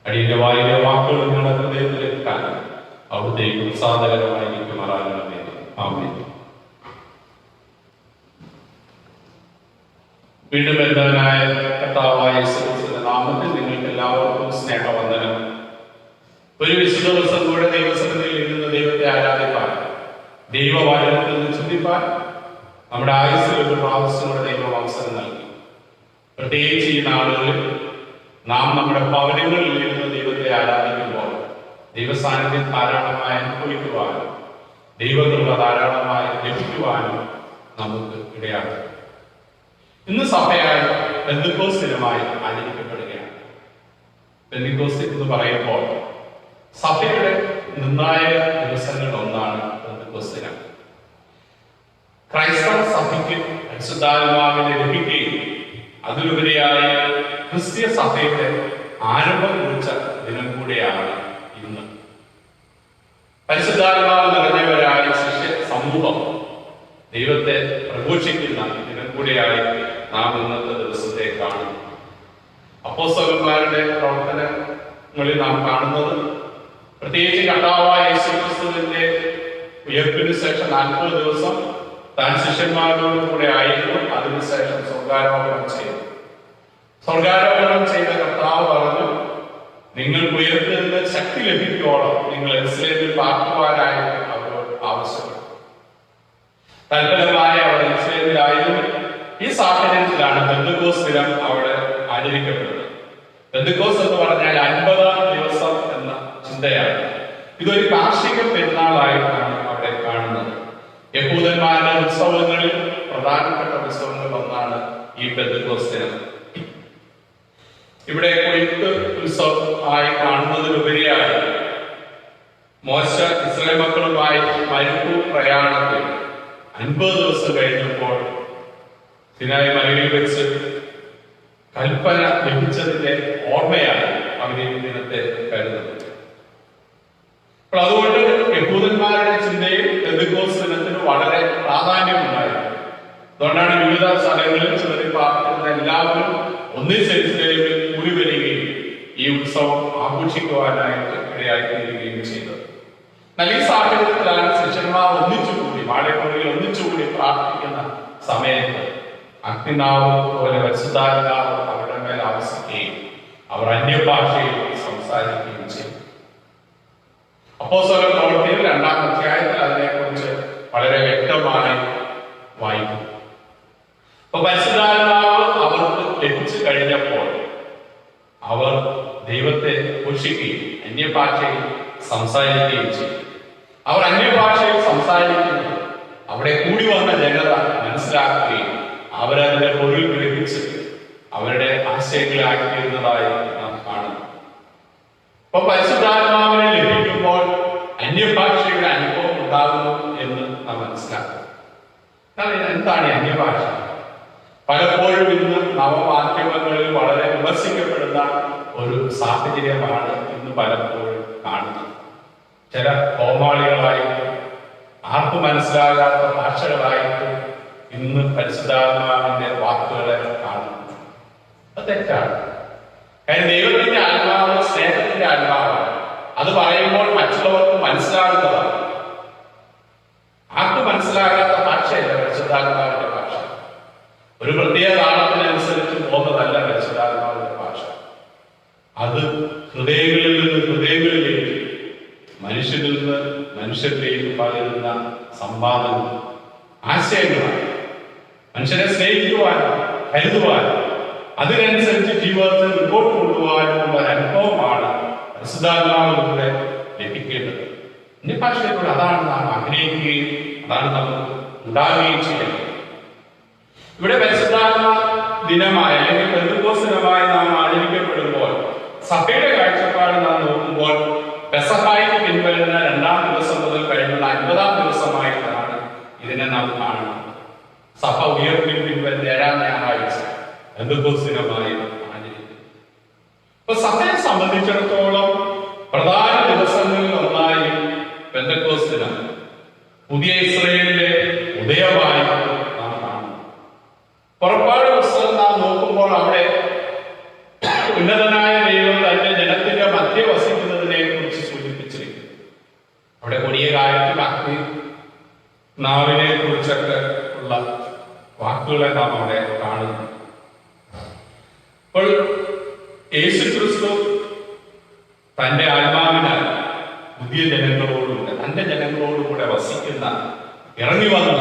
അടിയുടെ വായിലെ വാക്കുകൾ നിങ്ങളുടെ ഹൃദയത്തിലെത്താൻ അവിടുത്തേക്ക് പ്രസാദകരമായിരിക്കുമാറാകണമേ. ആമേൻ. വീണ്ടും ബന്ധവനായ കർത്താവായ യേശുക്രിസ്തുവിന്റെ നാമത്തിൽ നിങ്ങൾക്ക് എല്ലാവർക്കും സ്നേഹവന്ദനം. ഒരു വിശുദ്ധ ദിവസം കൂടെ ദൈവസന്നിധിയിൽ ഇരുന്ന് ദൈവത്തെ ആരാധിപ്പാൻ, ദൈവവചനത്തിൽ നിന്ന് ചിന്തിപ്പാൻ നമ്മുടെ ആയുസ്സിൽ ഒരു പ്രാവശ്യം കൂടെ ദൈവം അവസരം നൽകി. പ്രത്യേകിച്ച് ഈ നാളുകളിൽ നാം നമ്മുടെ ഭവനങ്ങളിൽ ഇരുന്ന് ദൈവത്തെ ആരാധിക്കുമ്പോൾ ദൈവസാന്നിധ്യം ധാരാളമായി അനുഭവിക്കുവാനും ദൈവകൃപ ധാരാളമായി ലഭിക്കുവാനും നമുക്ക് ഇടയാകും. ഇന്ന് സഭയായി പെന്തക്കോസ്ത് ദിനമായി ആചരിക്കപ്പെടുകയാണ്. പെന്തക്കോസ്ത് എന്ന് പറയുമ്പോൾ സഭയുടെ നിർണായക ദിവസങ്ങളിൽ ഒന്നാണ് പെന്തക്കോസ്ത് ദിനം. ക്രൈസ്തവ സഭയ്ക്ക് പരിശുദ്ധാത്മാവിനെ ലഭിക്കുകയും അതിലുപരിയായി ക്രിസ്തീയ സഭയുടെ ആരംഭം കുറിച്ച ദിനം കൂടെയാണ് ഇന്ന്. പരിശുദ്ധാത്മാവ് നിറഞ്ഞവരായ ശിഷ്യ സമൂഹം ദൈവത്തെ പ്രഘോഷിക്കുന്ന ദിനം കൂടെയായി നാം ഇന്നത്തെ ദിവസത്തെ കാണുന്നു. അപ്പോസ്തലന്മാരുടെ പ്രവർത്തനങ്ങളിൽ നാം കാണുന്നത് പ്രത്യേകിച്ച് കർത്താവായ യേശുക്രിസ്തുവിന്റെ ഉയർപ്പിന് ശേഷം 40 ദിവസം താൻ ശിഷ്യന്മാരോട് കൂടെ ആയിരുന്നു. അതിനുശേഷം സ്വർഗാരോഹണം ചെയ്തു. സ്വർഗാരോഹണം ചെയ്ത കർത്താവ് പറഞ്ഞു, നിങ്ങൾക്ക് ഉയർത്തുന്ന ശക്തി ലഭിക്കുവോളം നിങ്ങൾ യെരൂശലേമിൽ പാർക്കുവാനായി അവരോട് ആവശ്യപ്പെട്ടു. തൽഫലമായി അവർ യെരൂശലേമിലായിരുന്നു. ഈ സാഹചര്യത്തിലാണ് പെന്തക്കോസ്ത് ദിനം അവിടെ ആചരിക്കപ്പെടുന്നത്. പെന്തക്കോസ്ത് എന്ന് പറഞ്ഞാൽ 50-ാം ദിവസം എന്ന ചിന്തയാണ്. ഇതൊരു കാർഷിക പെരുന്നാളായിട്ടാണ് അവിടെ കാണുന്നത്. യഹൂദന്മാരുടെ ഉത്സവങ്ങളിൽ പ്രധാനപ്പെട്ട ഉത്സവങ്ങളിൽ ഒന്നാണ് ഈ പെന്തക്കോസ്ത് ദിനം. ഇവിടെ കൊയ്ത്ത് ഉത്സവം ആയി കാണുന്നതിലുപരിയായി മോശ ഇസ്രായേൽ മക്കളുമായി മരുഭൂ പ്രയാണത്തിൽ 50 ദിവസം കഴിഞ്ഞപ്പോൾ സിനായി മലയിൽ വെച്ച് കൽപ്പന ലഭിച്ചതിന്റെ ഓർമ്മയാണ് അവർ ഈ ദിനത്തെ കരുതുന്നത്. അപ്പോൾ അതുകൊണ്ട് യഹൂദന്മാരുടെ ചിന്തയിൽ പെന്തക്കോസ്ത് ദിനത്തിന് വളരെ പ്രാധാന്യമുണ്ടായിരുന്നു. അതുകൊണ്ടാണ് വിവിധ സ്ഥലങ്ങളിൽ ചിലർ പാർക്കുന്ന എല്ലാവരും ഒന്നിച്ചേരുകയും കൂടി വരികയും ഈ ഉത്സവം ആഘോഷിക്കുവാനായിട്ട് ഇടയായിത്തീരുകയും ചെയ്തത്. എന്നാൽ ഈ സാഹചര്യത്തിലാണ് ശിഷ്യന്മാർ ഒന്നിച്ചുകൂടി വാഴക്കുള്ളിൽ ഒന്നിച്ചുകൂടി പ്രാർത്ഥിക്കുന്ന സമയത്ത് അഗ്നിനാവ് പോലെ പരിശുദ്ധാത്മാവ് അവരുടെ മേൽ ആവസിക്കുകയും അവർ അന്യഭാഷയിൽ സംസാരിക്കുകയും ചെയ്തു. അപ്പോസ്തല പ്രവൃത്തിയിൽ 2-ാം അധ്യായത്തിൽ അതിനെക്കുറിച്ച് വളരെ വ്യക്തമായി വായിക്കും. അപ്പൊ പരിശുദ്ധാത്മാവ് അവർക്ക് ലഭിച്ചു കഴിഞ്ഞപ്പോൾ അവർ ദൈവത്തെ ഘോഷിക്കുകയും അന്യഭാഷയിൽ സംസാരിക്കുകയും ചെയ്തു. അവർ അന്യഭാഷയിൽ സംസാരിക്കുന്നത് അവിടെ കൂടി വന്ന ജനത മനസ്സിലാക്കുകയും അവരതിന്റെ പൊരുൾ ഗ്രഹിച്ച് അവരുടെ ആശയങ്ങളാക്കിയിരുന്നതായി നാം കാണുന്നു. അപ്പൊ പരിശുദ്ധാത്മാവിനെ ലഭിക്കുമ്പോൾ അന്യഭാഷയുടെ അനുഭവം ഉണ്ടാകുന്നു എന്ന് നാം മനസ്സിലാക്കും. എന്താണ് ഈ അന്യഭാഷ? പലപ്പോഴും ഇന്ന് നവമാധ്യമങ്ങളിൽ വളരെ വിമർശിക്കപ്പെടുന്ന ഒരു സാഹചര്യമാണ് ഇന്ന് പലപ്പോഴും കാണുന്നത്. ചില കോമാളികളായിട്ട് ആർക്കും മനസ്സിലാകാത്ത ഭാഷകളായിട്ട് ഇന്ന് പരിശുദ്ധാത്മാവിന്റെ വാക്കുകളെ കാണുന്നു. അത് തെറ്റാണ്. കാര്യം ദൈവത്തിന്റെ ആത്മാവ് സ്നേഹത്തിന്റെ ആത്മാവാണ്. അത് പറയുമ്പോൾ മറ്റുള്ളവർക്ക് മനസ്സിലാകുന്നതാണ്. ആർക്കും മനസ്സിലാകാത്ത ഭാഷയല്ല പരിശുദ്ധാത്മാവിന്റെ ഭാഷ. ഒരു പ്രത്യേക താളത്തിനനുസരിച്ച് പോകുന്നതല്ല പരിശുദ്ധാത്മാവിന്റെ ഭാഷ. അത് ഹൃദയങ്ങളിൽ നിന്ന് ഹൃദയങ്ങളിലേക്ക്, മനുഷ്യരിൽ നിന്ന് മനുഷ്യരിലേക്ക് പകരുന്ന സംവാദങ്ങൾ, ആശയങ്ങളാണ്. മനുഷ്യരെ സ്നേഹിക്കുവാനും കരുതുവാനും അതിനനുസരിച്ച് ജീവിതത്തിൽ റിപ്പോർട്ട് കൊണ്ടുപോകാനുള്ള അനുഭവമാണ് പരിശുദ്ധാത്മാവിലൂടെ ലഭിക്കേണ്ടത്. അന്യഭാഷയിലൂടെ അതാണ് നാം ആഗ്രഹിക്കുകയും അതാണ് നമുക്ക് ഉണ്ടാകുകയും ചെയ്യുന്നത്. ഇവിടെ പരിശുദ്ധാത്മ ദിനമായി അല്ലെങ്കിൽ പെന്തക്കോസ്ത് ദിനമായി നാം ആചരിക്കപ്പെടുന്നത് സഭയുടെ കാഴ്ചപ്പാട് നാം നോക്കുമ്പോൾ പെസഹായ്ക്ക് പിൻവരുന്ന 2-ാം ദിവസം മുതൽ കഴിഞ്ഞുള്ള 50-ാം ദിവസമായിട്ടാണ് ഇതിനെ നാം കാണുന്നത്. സഭ ഉയർപ്പിൽ പിൻവരുന്ന 7-ാം ഞായറാഴ്ച പെന്തക്കോസ്തിനമായി ആചരിക്കുന്നു. അപ്പൊ സഭയെ സംബന്ധിച്ചിടത്തോളം പ്രധാന ദിവസങ്ങളിൽ ഒന്നായി പെന്തക്കോസ്തിനാണ്. പുതിയ ഇസ്രായേലിലെ ഉദയമായി നാം കാണുന്നു. പുറപ്പാട് പുസ്തകം നാം നോക്കുമ്പോൾ അവിടെ ഉന്നതനായ ദൈവം തന്റെ ജനത്തിന്റെ മധ്യ വസിക്കുന്നതിനെ കുറിച്ച് സൂചിപ്പിച്ചിരിക്കുന്നു. അവിടെ കൊടിയ കാലത്തിൽ അഗ്നി നാവിനെ കുറിച്ചൊക്കെ ഉള്ള വാക്കുകളെ നാം അവിടെ കാണുന്നു. അപ്പോൾ യേശു ക്രിസ്തു തന്റെ ആത്മാവിനാൽ പുതിയ ജനങ്ങളോടുകൂടെ തന്റെ ജനങ്ങളോടുകൂടെ വസിക്കുന്ന ഇറങ്ങി വന്ന്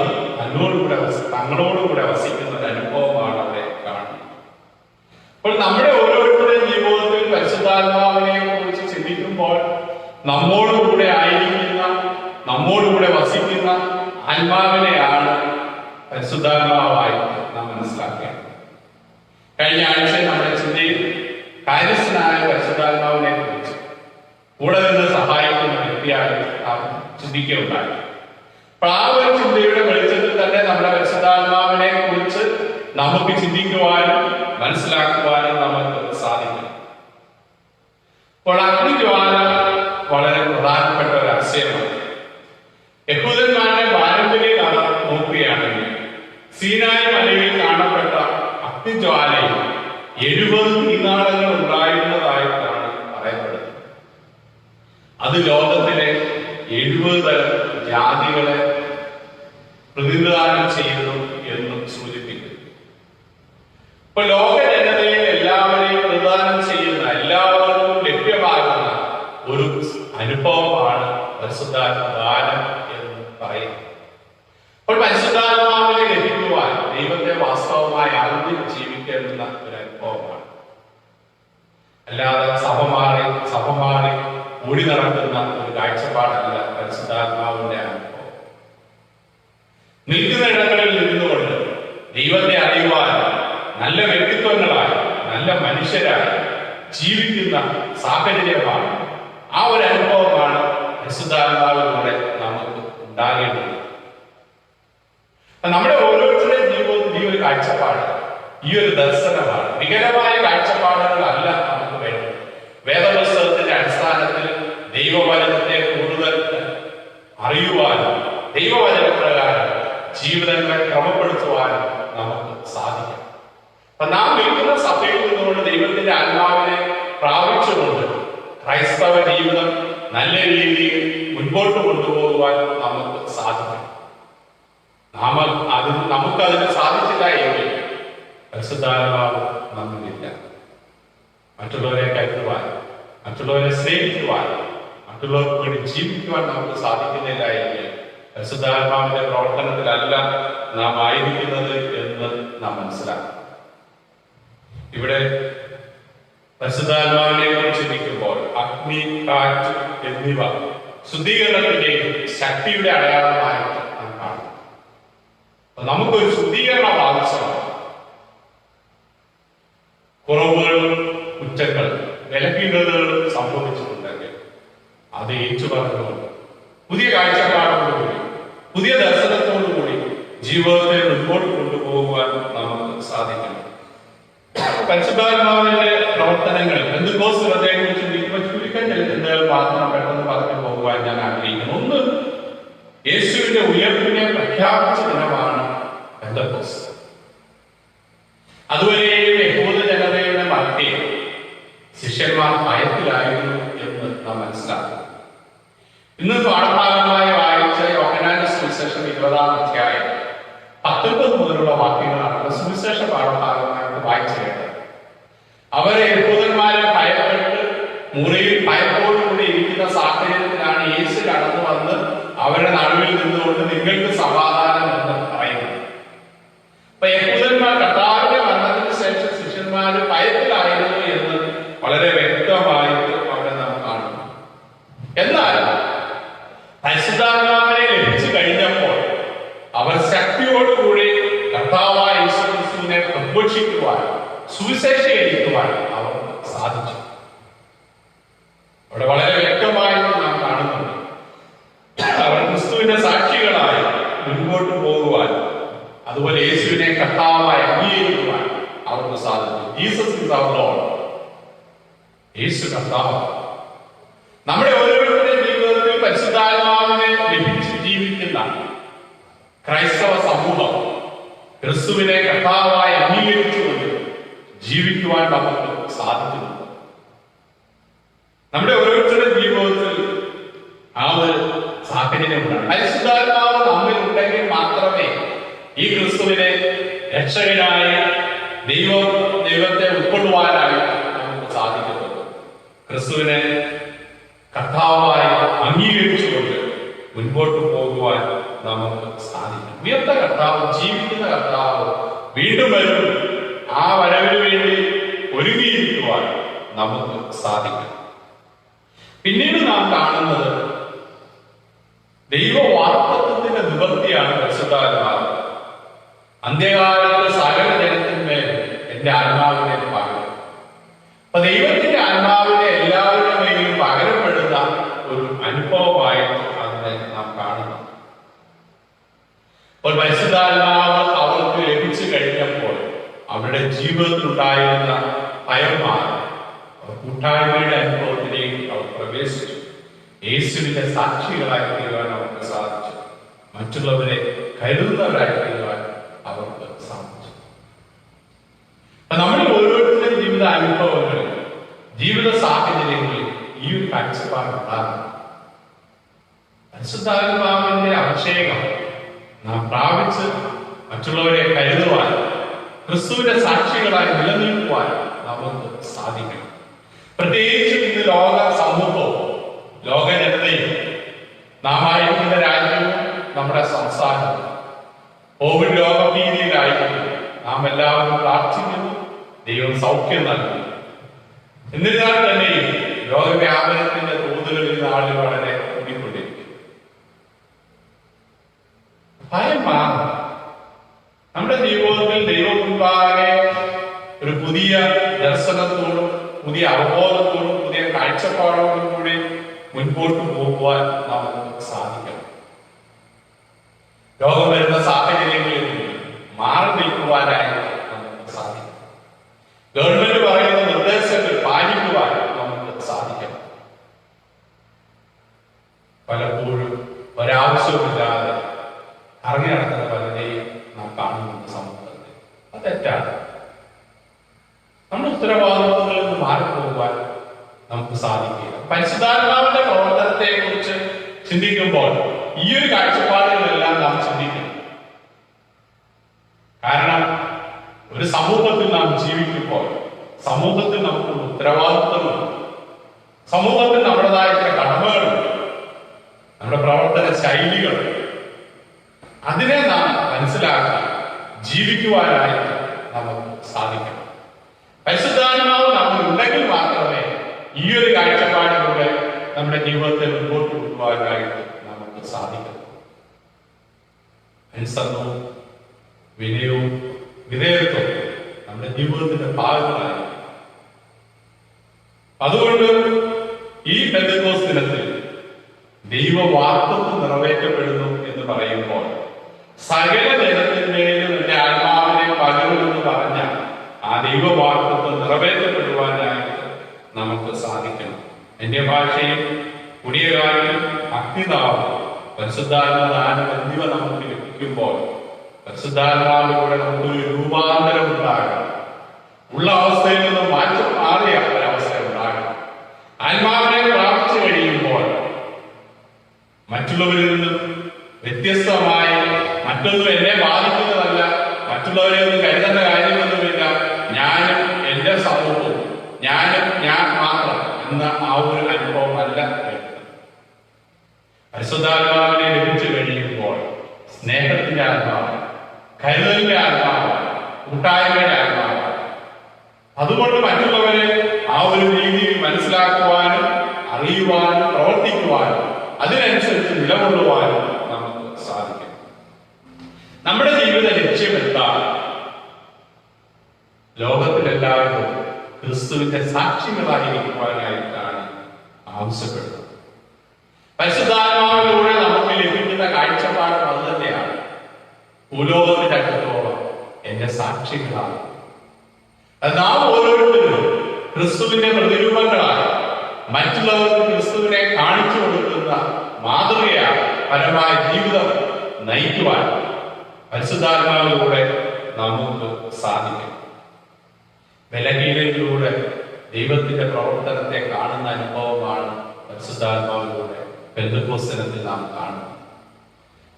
തങ്ങളോടുകൂടെ വസിക്കുന്ന ഒരു അനുഭവമാണ് അവിടെ കാണുന്നത്. അപ്പോൾ നമ്മുടെ ഓരോരുത്തരുടെയും ജീവിതത്തിൽ പരിശുദ്ധാത്മാവിനെ കുറിച്ച് ചിന്തിക്കുമ്പോൾ നമ്മോടുകൂടെ ആയിരിക്കുന്ന നമ്മോടുകൂടെ വസിക്കുന്ന ആത്മാവിനെയാണ് പരിശുദ്ധാത്മാവായി നാം മനസ്സിലാക്കേണ്ടത്. കഴിഞ്ഞ ആഴ്ച നമ്മുടെ ചിന്തയിൽ കാര്യസ്ഥനായ പരിശുദ്ധാത്മാവിനെ കുറിച്ച് കൂടെ നിന്ന് സഹായിക്കുന്ന വ്യക്തിയായി നാം ചിന്തിക്കുകയുണ്ടായി. അപ്പോൾ ആ ഒരു ചിന്തയുടെ വെളിച്ചത്തിൽ തന്നെ നമ്മുടെ പരിശുദ്ധാത്മാവിനെ കുറിച്ച് നമുക്ക് ചിന്തിക്കുവാനും മനസ്സിലാക്കുവാനും നമുക്ക് സാധിക്കും. അപ്പോൾ അഗ്നിജ്വാല വളരെ പ്രധാനപ്പെട്ട ഒരു ആശയമാണ്. യഹൂദന്മാരുടെ പാരമ്പര്യം നോക്കുകയാണെങ്കിൽ സീനായി മലയിൽ കാണപ്പെട്ട അഗ്നിജ്വാലയിൽ 70 തീനാളങ്ങൾ ഉണ്ടായിരുന്നതായിട്ടാണ് പറയപ്പെടുന്നത്. അത് ലോകത്തിലെ 70 തരം ജാതികളെ പ്രതിനിധാനം ചെയ്യുന്നു എന്നും സൂചിപ്പിക്കുന്നു. ഇപ്പൊ ലോക ജനതയിൽ എല്ലാവരെയും പ്രതിദാനം ചെയ്യുന്ന എല്ലാവർക്കും ലഭ്യമാകുന്ന ഒരു അനുഭവമാണ് പരിശുദ്ധാത്മദാനം എന്ന് പറയുന്നത്. അപ്പോൾ പരിശുദ്ധാത്മാവിനെ ലഭിക്കുവാൻ ദൈവത്തെ വാസ്തവമായി അറിഞ്ഞ് ജീവിക്കേണ്ടുന്ന ഒരു അനുഭവമാണ്. അല്ലാതെ സഭ മാറി ഓടി നടക്കുന്ന ഒരു കാഴ്ചപ്പാടല്ല പരിശുദ്ധാത്മാവിന്റെ അനുഭവം. നിൽക്കുന്ന ഇടങ്ങളിൽ നിന്നുകൊണ്ട് ദൈവത്തെ അറിയുവാൻ നല്ല വ്യക്തിത്വങ്ങളായി നല്ല മനുഷ്യരായി ജീവിക്കുന്ന സാഹചര്യമാണ്. ആ ഒരു അനുഭവമാണ് പരിശുദ്ധാത്മാവിലൂടെ നമുക്ക് ഉണ്ടാകേണ്ടത്. നമ്മുടെ ഓരോരുത്തരുടെയും ജീവിതത്തിൽ ഈ ഒരു കാഴ്ചപ്പാട്, ഈ ഒരു ദർശനമാണ്. വികലമായ കാഴ്ചപ്പാടുകളല്ല നമുക്ക് വേണ്ടത്. വേദപുസ്തകത്തിന്റെ അടിസ്ഥാനത്തിൽ ദൈവവചനത്തെ കൂടുതൽ അറിയുവാനും ദൈവവചനപ്രകാരം ജീവിതങ്ങളെ ക്രമപ്പെടുത്തുവാനും നമുക്ക് സാധിക്കും. അപ്പൊ നാം നിൽക്കുന്ന സഭയിൽ നിന്നുകൊണ്ട് ദൈവത്തിന്റെ ആത്മാവിനെ പ്രാപിച്ചുകൊണ്ട് ക്രൈസ്തവ ജീവിതം നല്ല രീതിയിൽ മുൻപോട്ട് കൊണ്ടുപോകുവാൻ നമുക്ക് സാധിക്കും. നമുക്കതിന് സാധിച്ചില്ല എങ്കിൽ പരിശുദ്ധാത്മാവ് നമ്മിലില്ല. മറ്റുള്ളവരെ കരുതുവാൻ, മറ്റുള്ളവരെ സ്നേഹിക്കുവാൻ, മറ്റുള്ളവർക്ക് വേണ്ടി ജീവിക്കുവാൻ നമുക്ക് സാധിക്കുന്നില്ല എങ്കിൽ പരിശുദ്ധാത്മാവിന്റെ പ്രവർത്തനത്തിലല്ല നാം ആയിരിക്കുന്നത് എന്ന് നാം മനസ്സിലാക്കും. ഇവിടെ പരിശുദ്ധാത്മാവിനെ കുറിച്ച് ചിന്തിക്കുമ്പോൾ അഗ്നി, കാറ്റ് എന്നിവ ശുദ്ധീകരണത്തിന്റെയും ശക്തിയുടെ അടയാളമായിട്ട് നാം കാണും. നമുക്കൊരു ശുദ്ധീകരണം ആവശ്യമാണ്. കുറവുകളും കുറ്റങ്ങളും ബലഹീനതകളും സംഭവിച്ചിട്ടുണ്ടെങ്കിൽ അത് ഏറ്റുപറഞ്ഞുകൊണ്ട് പുതിയ കാഴ്ചപ്പാടോടുകൂടി പുതിയ ദർശനത്തോടുകൂടി ജീവിതത്തെ മുൻപോട്ട് കൊണ്ടുപോകുവാൻ നമുക്ക് സാധിക്കണം. പരിശുദ്ധാത്മാവിന്റെ പ്രവർത്തനങ്ങൾ പെന്തക്കോസ്ത് ഹൃദയങ്ങളെ കുറിച്ച് ചുരുക്കം ചില ചിന്തകൾ മാത്രം പെട്ടെന്ന് പറഞ്ഞു പോകുവാൻ ഞാൻ ആഗ്രഹിക്കുന്നു. ഒന്ന്, യേശുവിന്റെ ഉയർപ്പിനെ പ്രഖ്യാപിച്ച ദിനമാണ് പെന്തക്കോസ്ത്. അതുവരെയും യഹൂദ ജനതയുടെ മധ്യേ ശിഷ്യന്മാർ ഭയത്തിലായിരുന്നു എന്ന് നാം മനസ്സിലാക്കുന്നു. ഇന്ന് പാഠഭാഗമായി വായിച്ച യോഹന്നാന്റെ സുവിശേഷം 20-ാം അധ്യായം 19 മുതലുള്ള വാക്യങ്ങളാണ് സുവിശേഷ പാഠഭാഗമായിട്ട് വായിച്ചു കേട്ടത്. അവരെ യഹൂദന്മാരെ ഭയപ്പെട്ട് മുറിയിൽ ഭയത്തോടുകൂടി ഇരിക്കുന്ന സാഹചര്യത്തിലാണ് യേശു കടന്നു വന്ന് അവരുടെ നടുവിൽ നിന്നുകൊണ്ട് നിങ്ങൾക്ക് സമാധാനം എന്ന് പറയുന്നത്. അപ്പൊ യഹൂദന്മാർ കർത്താവിന്റെ മരണത്തിന് ശേഷം ശിഷ്യന്മാർ ഭയത്തിലായിരുന്നു എന്ന് വളരെ വ്യക്തമായിട്ട് അവിടെ നാം കാണുന്നു. എന്നാൽ പരിശുദ്ധാത്മാവിനെ ലഭിച്ചു കഴിഞ്ഞപ്പോൾ അവർ ശക്തിയോടുകൂടി കർത്താവായ യേശു ക്രിസ്തുവിനെ പ്രഘോഷിക്കുവാൻ, സുവിശേഷീകരിക്കുവാൻ അവർക്ക് സാധിച്ചു. അവിടെ വളരെ വ്യക്തമായിട്ട് നാം കാണുന്നുണ്ട്. അവർ ക്രിസ്തുവിന്റെ സാക്ഷികളായി മുൻപോട്ട് പോകുവാൻ, അതുപോലെ യേശുവിനെ കർത്താവായി അംഗീകരിക്കുവാൻ അവർക്ക് സാധിക്കും. Jesus is our lord. യേശു കർത്താവ്. നമ്മുടെ ഓരോരുത്തരുടെയും ജീവിതത്തിൽ പരിശുദ്ധാത്മാവിനെ ലഭിച്ച് ജീവിക്കുന്ന ക്രൈസ്തവ സമൂഹം ക്രിസ്തുവിനെ കർത്താവായി അംഗീകരിച്ചുകൊണ്ട് ജീവിക്കുവാൻ നമുക്ക് സാധിക്കുന്നു. നമ്മുടെ ഓരോരുത്തരുടെയും ജീവിതത്തിൽ ആ ഒരു സാഹചര്യമുണ്ടാണ്. പരിശുദ്ധാത്മാവ് നമ്മിൽ ഉണ്ടെങ്കിൽ മാത്രമേ ഈ ക്രിസ്തുവിനെ രക്ഷകനായി ദൈവത്തെ ഉൾക്കൊള്ളുവാനായി നമുക്ക് സാധിക്കത്തുള്ളൂ. ക്രിസ്തുവിനെ കർത്താവായി അംഗീകരിച്ചുകൊണ്ട് മുൻപോട്ട് പോകുവാൻ നമുക്ക് സാധിക്കും. ഉയർത്ത കർത്താവ്, ജീവിക്കുന്ന കർത്താവ് വീണ്ടും വരും. ആ വരവിന് വേണ്ടി ഒരുങ്ങിയിരിക്കുവാൻ നമുക്ക് സാധിക്കും. പിന്നീട് നാം കാണുന്നത് ദൈവവാഗ്ദത്തത്തിന്റെ നിവൃത്തിയാണ് പരിശുദ്ധാത്മാവ്. അന്ത്യകാലത്ത് സകല ജനത്തിന്മേൽ എന്റെ ആത്മാവിനെ പകരും. അപ്പൊ ദൈവത്തിന്റെ ആത്മാവിനെ എല്ലാവരുടെ മേലും പകരപ്പെടുന്ന ഒരു അനുഭവമായിട്ട് അതിനെ നാം കാണുന്നു. അപ്പോൾ പരിശുദ്ധാത്മാവ് അവർക്ക് ലഭിച്ചു കഴിഞ്ഞപ്പോൾ അവരുടെ ജീവിതത്തിൽ ഉണ്ടായിരുന്ന ഭയം മാറി. അവർ കൂട്ടായ്മയുടെ അനുഭവത്തിലേക്ക് അവർ പ്രവേശിച്ചു. യേശുവിന്റെ സാക്ഷികളായി തീരുവാൻ അവർക്ക് സാധിച്ചു. മറ്റുള്ളവരെ കരുതുന്നവരായി തീരുവാൻ അവർക്ക് സാധിച്ചു. നമ്മുടെ ഓരോരുത്തരുടെയും ജീവിത അനുഭവങ്ങളിൽ, ജീവിത സാഹചര്യങ്ങളിൽ ഈ ഒരു കാഴ്ചപ്പാടുണ്ടാകും. പരിശുദ്ധാത്മാവിന്റെ അഭിഷേകം നാം പ്രാപിച്ച് മറ്റുള്ളവരെ കരുതുവാൻ, ക്രിസ്തുവിന്റെ സാക്ഷികളായി നിലനിൽക്കുവാൻ നമുക്ക് സാധിക്കണം. പ്രത്യേകിച്ചും ഇന്ന് ലോക സമൂഹവും ലോക ജനതയും നാം ആയിരിക്കുന്ന രാജ്യവും നമ്മുടെ സംസ്ഥാനവും കോവിഡ് രോഗഭീതിയിലായിരിക്കും. നാം എല്ലാവരും പ്രാർത്ഥിക്കുന്നു, ദൈവം സൗഖ്യം നൽകുന്നു. എന്നിരുന്നാൽ തന്നെയും രോഗവ്യാപനത്തിന്റെ തോതുകൾ ഈ നാളിൽ വളരെ കൂടിക്കൊണ്ടിരിക്കും. ഭയം മാറും. നമ്മുടെ ജീവിതത്തിൽ ദൈവം മുൻപാകെ ഒരു പുതിയ ദർശനത്തോടും പുതിയ അവബോധത്തോടും പുതിയ കാഴ്ചപ്പാടോടും കൂടി മുൻപോട്ട് പോകുവാൻ നമുക്ക് സാധിക്കണം. രോഗം വരുന്ന സാഹചര്യങ്ങളിൽ മാറി നിൽക്കുവാനായിട്ട് നമുക്ക് സാധിക്കും. ഗവൺമെന്റ് പറയുന്ന നിർദ്ദേശങ്ങൾ പാലിക്കുവാൻ നമുക്ക് സാധിക്കണം. പലപ്പോഴും ഒരാവശ്യവുമില്ലാതെ ഇറങ്ങി നടക്കുന്ന പലരെയും നാം കാണുന്നുണ്ട് സമൂഹത്തിൽ. അത് തെറ്റാണ്. നമ്മുടെ ഉത്തരവാദിത്വങ്ങളിൽ നിന്ന് മാറിപ്പോകുവാൻ നമുക്ക് സാധിക്കില്ല. പരിശുദ്ധാത്മാവിന്റെ പ്രവർത്തനത്തെ കുറിച്ച് ചിന്തിക്കുമ്പോൾ ഈ ഒരു കാഴ്ചപ്പാടുകളെല്ലാം നാം ചിന്തിക്കണം. കാരണം ഒരു സമൂഹത്തിൽ നാം ജീവിക്കുമ്പോൾ സമൂഹത്തിൽ നമുക്കുള്ള ഉത്തരവാദിത്വങ്ങളുണ്ട്. സമൂഹത്തിൽ നമ്മുടേതായ ചില കടമകളുണ്ട്, നമ്മുടെ പ്രവർത്തന ശൈലികൾ. അതിനെ നാം മനസ്സിലാക്കി ജീവിക്കുവാനായിട്ട് നമുക്ക് സാധിക്കണം. പരിശുദ്ധാത്മാവ് നമ്മൾ ഉണ്ടെങ്കിൽ മാത്രമേ ഈ ഒരു കാഴ്ചപ്പാടിലൂടെ നമ്മുടെ ജീവിതത്തെ മുൻപോട്ട് കൊണ്ടുപോകാനായിട്ട് നമുക്ക് സാധിക്കും. അനുസരണവും വിനയവും വിധേയത്വം നമ്മുടെ ജീവിതത്തിന്റെ ഭാഗങ്ങളായി. അതുകൊണ്ട് ഈ പെന്തക്കോസ്ത് ദിനത്തിൽ ദൈവവാഗ്ദത്തം നിറവേറ്റപ്പെടുന്നു എന്ന് പറയുമ്പോൾ സകല ജനത്തിന്റെയും എന്റെ ആത്മാവിനെ പകരുമെന്ന് പറഞ്ഞ ആ ദൈവവാഗ്ദത്തം നിറവേറ്റപ്പെടുവാനായിട്ട് നമുക്ക് സാധിക്കണം. അന്യഭാഷയും പുതിയ കാലം അഗ്നിതാവും പരിശുദ്ധാത്മദാനം എന്നിവ നമുക്ക് ലഭിക്കുമ്പോൾ പരിശുദ്ധാത്മാവിലൂടെ നമുക്കൊരു രൂപാന്തരം ഉണ്ടാകണം. ഉള്ള അവസ്ഥയിൽ നിന്ന് മാറ്റം മാറിയ ഒരവസ്ഥ ഉണ്ടാകണം. ആത്മാവിനെ പ്രാപിച്ചു കഴിയുമ്പോൾ മറ്റുള്ളവരിൽ നിന്നും വ്യത്യസ്തമായി മറ്റൊന്നും എന്നെ ബാധിക്കുന്നതല്ല, മറ്റുള്ളവരെ ഒന്നും കരുതേണ്ട കാര്യമൊന്നുമില്ല, ഞാനും എന്റെ സമൂഹവും ഞാനും ഞാൻ മാത്രം എന്ന ആ ഒരു അനുഭവമല്ല. പരിശുദ്ധാത്മാവിനെ ലഭിച്ചു കഴിയുമ്പോൾ സ്നേഹത്തിന്റെ ആത്മാവ്, കരുതലിന്റെ ആത്മാവ്, കൂട്ടായ്മയുടെ ആത്മാവ്. അതുകൊണ്ട് മറ്റുള്ളവരെ ആ ഒരു രീതിയിൽ മനസ്സിലാക്കുവാനും അറിയുവാനും പ്രവർത്തിക്കുവാനും അതിനനുസരിച്ച് നിലകൊള്ളുവാനും നമുക്ക് സാധിക്കും. നമ്മുടെ ജീവിത ലക്ഷ്യം എന്താണ്? ലോകത്തിലെല്ലാവരും ക്രിസ്തുവിന്റെ സാക്ഷികളായിരിക്കുവാനായിട്ടാണ് ആവശ്യപ്പെടുന്നത്. പരിശുദ്ധാത്മാവിലൂടെ നമുക്ക് ലഭിക്കുന്ന കാഴ്ചപ്പാട് അത് തന്നെയാണ്. ഭൂലോകത്തിന്റെ അറ്റത്തോളം എന്റെ സാക്ഷികളാണ്. നാം ഓരോരുത്തരും ക്രിസ്തുവിന്റെ പ്രതിരൂപങ്ങളാണ്. മറ്റുള്ളവർക്ക് ക്രിസ്തുവിനെ കാണിച്ചു കൊടുക്കുന്ന മാതൃകയാണ് പരമായ ജീവിതം നയിക്കുവാൻ പരിശുദ്ധാത്മാവിലൂടെ നമുക്ക് സാധിക്കും. ബലഹീനതയിലൂടെ ദൈവത്തിന്റെ പ്രവർത്തനത്തെ കാണുന്ന അനുഭവമാണ് പരിശുദ്ധാത്മാവിലൂടെ പെന്തക്കോസ്തിനത്തിൽ നാം കാണുന്നത്.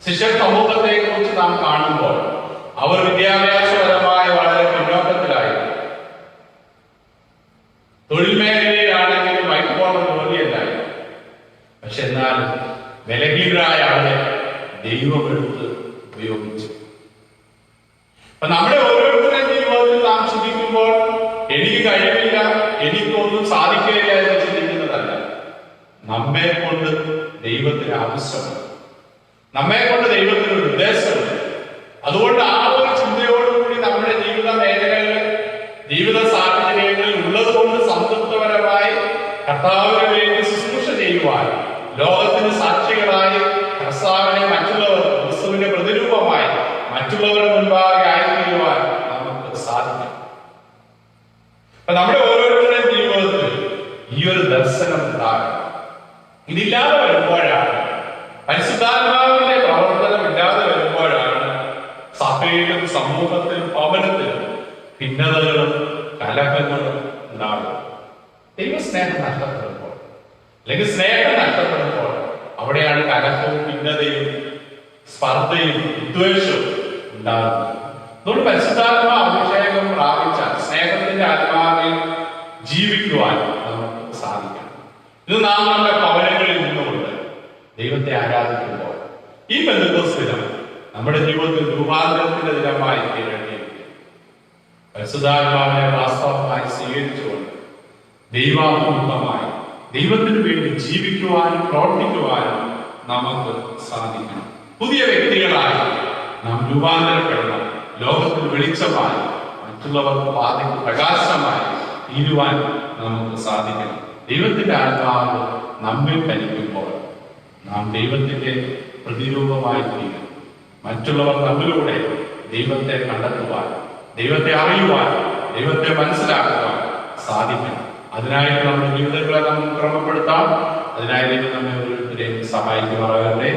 ശിഷ്യ സമൂഹത്തെ കുറിച്ച് നാം കാണുമ്പോൾ അവർ വിദ്യാഭ്യാസപരമായി വളരെ പിന്നോക്കത്തിലായിരുന്നു. തൊഴിൽ മേഖലയിലാണെങ്കിലും വൈറ്റ് കോളർ ജോലിയല്ലായിരുന്നു. പക്ഷെ എന്നാൽ ബലഹീനരായ ആളെ ദൈവമെടുത്ത് ഉപയോഗിച്ചു. അപ്പൊ നമ്മുടെ ഓരോരുത്തരുടെയും ജീവിതത്തിൽ നാം ചിന്തിക്കുമ്പോൾ എനിക്ക് കഴിവില്ല, എനിക്കൊന്നും സാധിക്കുകയില്ല എന്ന് ചിന്തിക്കുന്നതല്ല. നമ്മെ കൊണ്ട് ദൈവത്തിന് ആവശ്യമുണ്ട്, നമ്മെ കൊണ്ട് ദൈവത്തിന് ഒരു ഉദ്ദേശമുണ്ട്. അതുകൊണ്ട് ആ ഒരു ചിന്തയോടുകൂടി നമ്മുടെ ജീവിത മേഖലകളിൽ, ജീവിത സാഹചര്യങ്ങളിൽ ഉള്ളതുകൊണ്ട് സംതൃപ്തപരമായി കർത്താവിന് വേണ്ടി ശുശ്രൂഷ ചെയ്യുവാൻ, ലോകത്തിന് സാക്ഷികളായി കർത്താവിനെ മറ്റുള്ളവർ ക്രിസ്തുവിന്റെ പ്രതിരൂപമായി മറ്റുള്ളവരുടെ മുൻപാകെ ആയിരിക്കുവാൻ നമുക്ക് സാധിക്കും. അപ്പൊ നമ്മുടെ ഓരോരുത്തരുടെയും ജീവിതത്തിൽ ഈ ഒരു ദർശനം ഉണ്ടാകും. ഇതില്ലാതെ വരുമ്പോഴാണ്, പരിശുദ്ധാത്മാവിന്റെ പ്രവർത്തനം ഇല്ലാതെ വരുമ്പോഴാണ് സഭയിലും സമൂഹത്തിലും ഭവനത്തിലും ഭിന്നതകളും കലഹങ്ങളും ഉണ്ടാകും. ദൈവസ്നേഹം നഷ്ടപ്പെടുമ്പോൾ അല്ലെങ്കിൽ സ്നേഹം നഷ്ടപ്പെടുമ്പോൾ അവിടെയാണ് കലഹവും ഭിന്നതയും സ്പർദ്ധയും വിദ്വേഷവും ഉണ്ടാകുന്നത്. അതുകൊണ്ട് പരിശുദ്ധാത്മാ അഭിഷേകം പ്രാപിച്ച സ്നേഹത്തിന്റെ ആത്മാവിൽ ജീവിക്കുവാൻ നമുക്ക് സാധിക്കണം. ഇത് നാം നമ്മുടെ ഭവനങ്ങളിൽ നിന്നുകൊണ്ട് ദൈവത്തെ ആരാധിക്കുമ്പോൾ ഈ പെന്തക്കോസ്ത് ദിനം നമ്മുടെ ജീവിതത്തിൽ രൂപാന്തരത്തിന്റെ ദിനമായി തീരേണ്ടിയിരിക്കും. പരിശുദ്ധാത്മാവിനെ വാസ്തവമായി സ്വീകരിച്ചുകൊണ്ട് ദൈവാത്മകമായി ദൈവത്തിന് വേണ്ടി ജീവിക്കുവാനും പ്രവർത്തിക്കുവാനും നമുക്ക് സാധിക്കണം. പുതിയ വ്യക്തികളായി നാം രൂപാന്തരപ്പെടണം. ലോകത്തിൽ വെളിച്ചമായി മറ്റുള്ളവർക്ക് പാതയ്ക്ക് പ്രകാശമായി തീരുവാൻ നമുക്ക് സാധിക്കണം. ദൈവത്തിന്റെ ആത്മാവ് നമ്മിൽ കനിക്കുമ്പോൾ നാം ദൈവത്തിന്റെ പ്രതിരൂപമായി തീരും. മറ്റുള്ളവർ നമ്മിലൂടെ ദൈവത്തെ കണ്ടെത്തുവാൻ, ദൈവത്തെ അറിയുവാൻ, ദൈവത്തെ മനസ്സിലാക്കുവാൻ സാധിക്കണം. അതിനായിട്ട് നമ്മുടെ ജീവിതങ്ങളെ നമുക്ക് ക്രമപ്പെടുത്താം. അതിനായി ദൈവം നമ്മെ ഓരോരുത്തരെയും സഹായിക്കുമാറാകട്ടെ.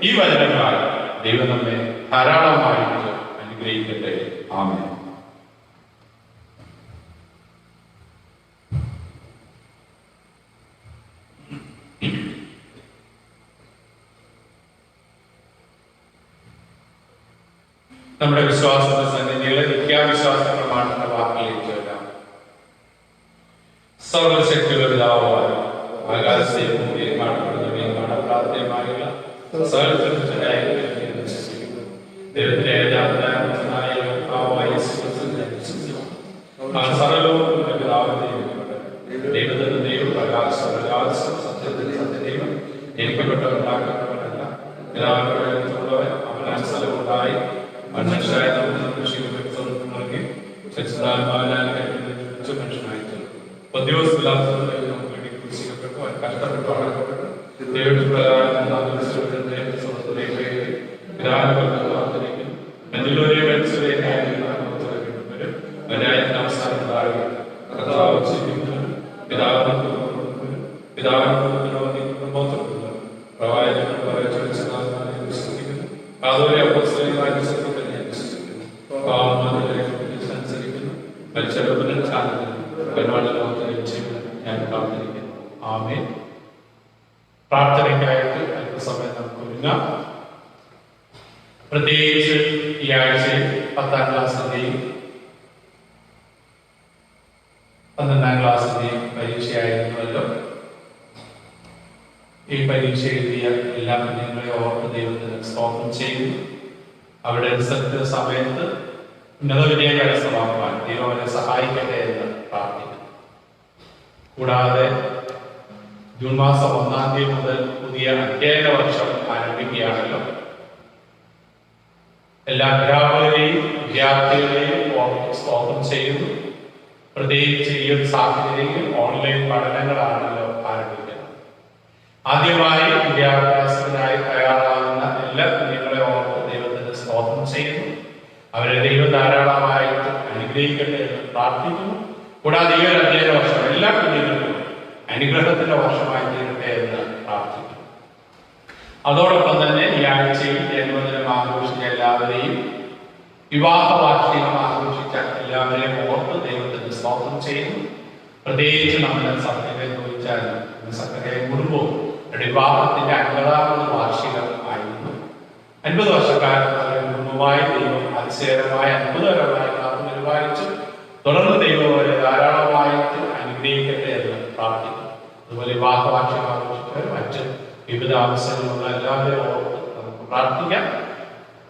ഈ വചനങ്ങളാൽ ദൈവം നമ്മെ ധാരാളമായിട്ട് അനുഗ്രഹിക്കട്ടെ. ആമേൻ. നമ്മുടെ വിശ്വാസത്തിന്റെ സന്നിധികളെ നിത്യാവിശ്വാസ പ്രമാണത്തിന്റെ വാക്കിലേക്ക് വരാം. സർവശക്തിയുള്ള പിതാവായ ആകാശത്തെയും ഭൂമിയെയും കാണപ്പെടുന്നവയും കാണപ്പെടാത്തതുമായുള്ള സകലത്തിനുമായ ദൈവത്തിന്റെ ഏകാന്തനായ കർത്താവായ യേശുക്രിസ്തുവിനെ വിശ്വസിക്കുന്നു. ആ സർവ്വലോകത്തിന്റെ പിതാവിന്റെയും ദൈവത്തിന്റെ ദൈവപ്രകാശം സത്യത്തിന്റെ സത്യദൈവം ജനിക്കപ്പെട്ടവരുണ്ടാക്കപ്പെട്ടവരല്ല, പിതാവിനുള്ളവൻ അവനാൻ സ്ഥലമുണ്ടായി മനുഷ്യരായ നൽകി സച്ചിദാത്മാവിനാൽ മനുഷ്യനായി പദ്യോസ് നമുക്ക് വേണ്ടി ക്രൂശിക്കപ്പെട്ടു, കഷ്ടപ്പെട്ടു, അടക്കപ്പെട്ടു, ദൈവത്തിന്റെ പ്രകാരം പ്രാർത്ഥനയ്ക്കായിട്ട് അല്പസമയം നമുക്ക് ഒരുങ്ങാം. പ്രത്യേകിച്ച് ഈ ആഴ്ചയിൽ 10ാം ക്ലാസ്സിന്റെയും 12ാം ക്ലാസ്സിന്റെയും പരീക്ഷയായിരുന്നുവല്ലോ. ഈ പരീക്ഷ എഴുതിയ എല്ലാ കുഞ്ഞുങ്ങളെയും ഓർത്ത് ദൈവത്തിന് സ്തോത്രം ചെയ്തു. അവിടെ റിസൾട്ട് സമയത്ത് ഉന്നത വിജയം കരസ്ഥമാക്കുവാൻ ദൈവം അവരെ സഹായിക്കട്ടെ എന്ന് പ്രാർത്ഥിക്കുന്നു. കൂടാതെ ജൂൺ മാസം 1-ാം തീയതി മുതൽ പുതിയ അധ്യയന വർഷം ആരംഭിക്കുകയാണല്ലോ. എല്ലാ അധ്യാപകരെയും വിദ്യാർത്ഥികളെയും സ്തോത്രം ചെയ്യുന്നു. പ്രത്യേകിച്ച് ഈ ഒരു സാഹചര്യത്തിൽ ഓൺലൈൻ പഠനങ്ങളാണല്ലോ ആരംഭിക്കുന്നത്. ആദ്യമായി വിദ്യാഭ്യാസത്തിനായി തയ്യാറാകുന്ന എല്ലാ കുഞ്ഞുങ്ങളെ ഓർത്ത് ദൈവത്തിന് സ്തോത്രം ചെയ്യുന്നു. അവരെ ദൈവം ധാരാളമായിട്ട് അനുഗ്രഹിക്കട്ടെ എന്ന് പ്രാർത്ഥിക്കുന്നു. കൂടാതെ ഈ ഒരു അധ്യയന വർഷം എല്ലാ കുഞ്ഞുങ്ങൾക്കും അനുഗ്രഹത്തിന്റെ വർഷമായി തീരട്ടെ എന്ന് പ്രാർത്ഥിക്കുന്നു. അതോടൊപ്പം തന്നെ ഈ ആഴ്ചയിൽ ജന്മദിനം ആഘോഷിച്ച എല്ലാവരെയും, വിവാഹ വാർഷികം ആഘോഷിച്ച എല്ലാവരെയും ഓർത്ത് ദൈവത്തിന് സ്തോത്രം ചെയ്യുന്നു. പ്രത്യേകിച്ച് നമ്മുടെ സഭയെ ചോദിച്ചാൽ സഭയെ കുടുംബവും വിവാഹത്തിന്റെ 50ാമത് വാർഷികം ആയിരുന്നു. 50 വർഷക്കാലം അവരുടെ കുടുംബമായി ദൈവം അതിശയകരമായ അത്ഭുതകരമായി കാത്തു പരിപാലിച്ചു. തുടർന്ന് ദൈവം അവരെ ധാരാളമായിട്ട് അനുഗ്രഹിക്കട്ടെ എന്ന് പ്രാർത്ഥിക്കുന്നു. അതുപോലെ വിവാഹ വാർഷികം ആഘോഷിച്ചവർ മറ്റ് വിവിധ അവസരങ്ങളുള്ള എല്ലാവരെയും ഓർത്ത് നമുക്ക് പ്രാർത്ഥിക്കാം.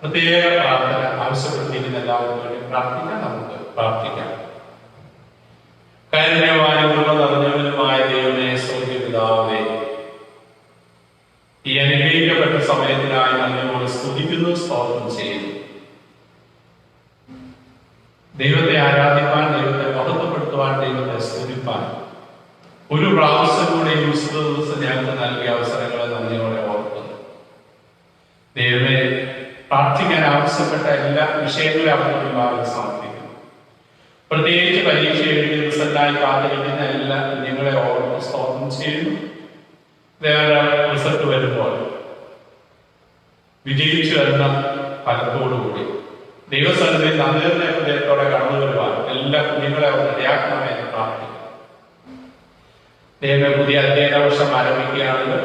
പ്രത്യേക പ്രാർത്ഥന ആവശ്യപ്പെട്ടിരിക്കുന്ന എല്ലാവർക്കും വേണ്ടി പ്രാർത്ഥിക്കാം. നമുക്ക് പ്രാർത്ഥിക്കാം. കാരുണ്യവാനും കൃപ നിറഞ്ഞവനുമായ ദൈവമേ, സ്വർഗ്ഗീയ പിതാവേ, ഈ അനുഗ്രഹിക്കപ്പെട്ട സമയത്തിനായി നമ്മോട് സ്തുതിക്കുന്നു, സ്തോത്രം ചെയ്യുന്നു. ദൈവത്തെ ആരാധിപ്പാൻ, ദൈവത്തെ മഹത്വപ്പെടുത്തുവാൻ, ദൈവത്തെ സ്തുതിപ്പാൻ ഒരു പ്രാവശ്യം കൂടെ ഈ വിശുദ്ധ ദിവസം ഞങ്ങൾക്ക് നൽകിയ അവസരങ്ങളെ നന്ദിയോടെ ഓർക്കുന്നു. ദൈവമേ, പ്രാർത്ഥിക്കാൻ ആവശ്യപ്പെട്ട എല്ലാ വിഷയങ്ങളും അവരുടെ മുമ്പാകെ സമർപ്പിക്കുന്നു. പ്രത്യേകിച്ച് പരീക്ഷ എഴുതിയ ദിവസത്തിനായി കാത്തിരിക്കുന്ന എല്ലാ കുഞ്ഞുങ്ങളെ ഓർത്ത് സ്തോത്രം ചെയ്യുന്നു. റിസൾട്ട് വരുമ്പോൾ വിജയിച്ചു വരുന്ന ഫലത്തോടുകൂടി ദൈവസന്നിധി നന്ദിയുടെ ഹൃദയത്തോടെ കടന്നു വരുവാൻ എല്ലാ കുഞ്ഞുങ്ങളെ അവർ ഇടയാക്കണമെന്ന് പ്രാർത്ഥിക്കുന്നു. ദൈവം പുതിയ അധ്യയന വർഷം ആരംഭിക്കുകയാണെങ്കിൽ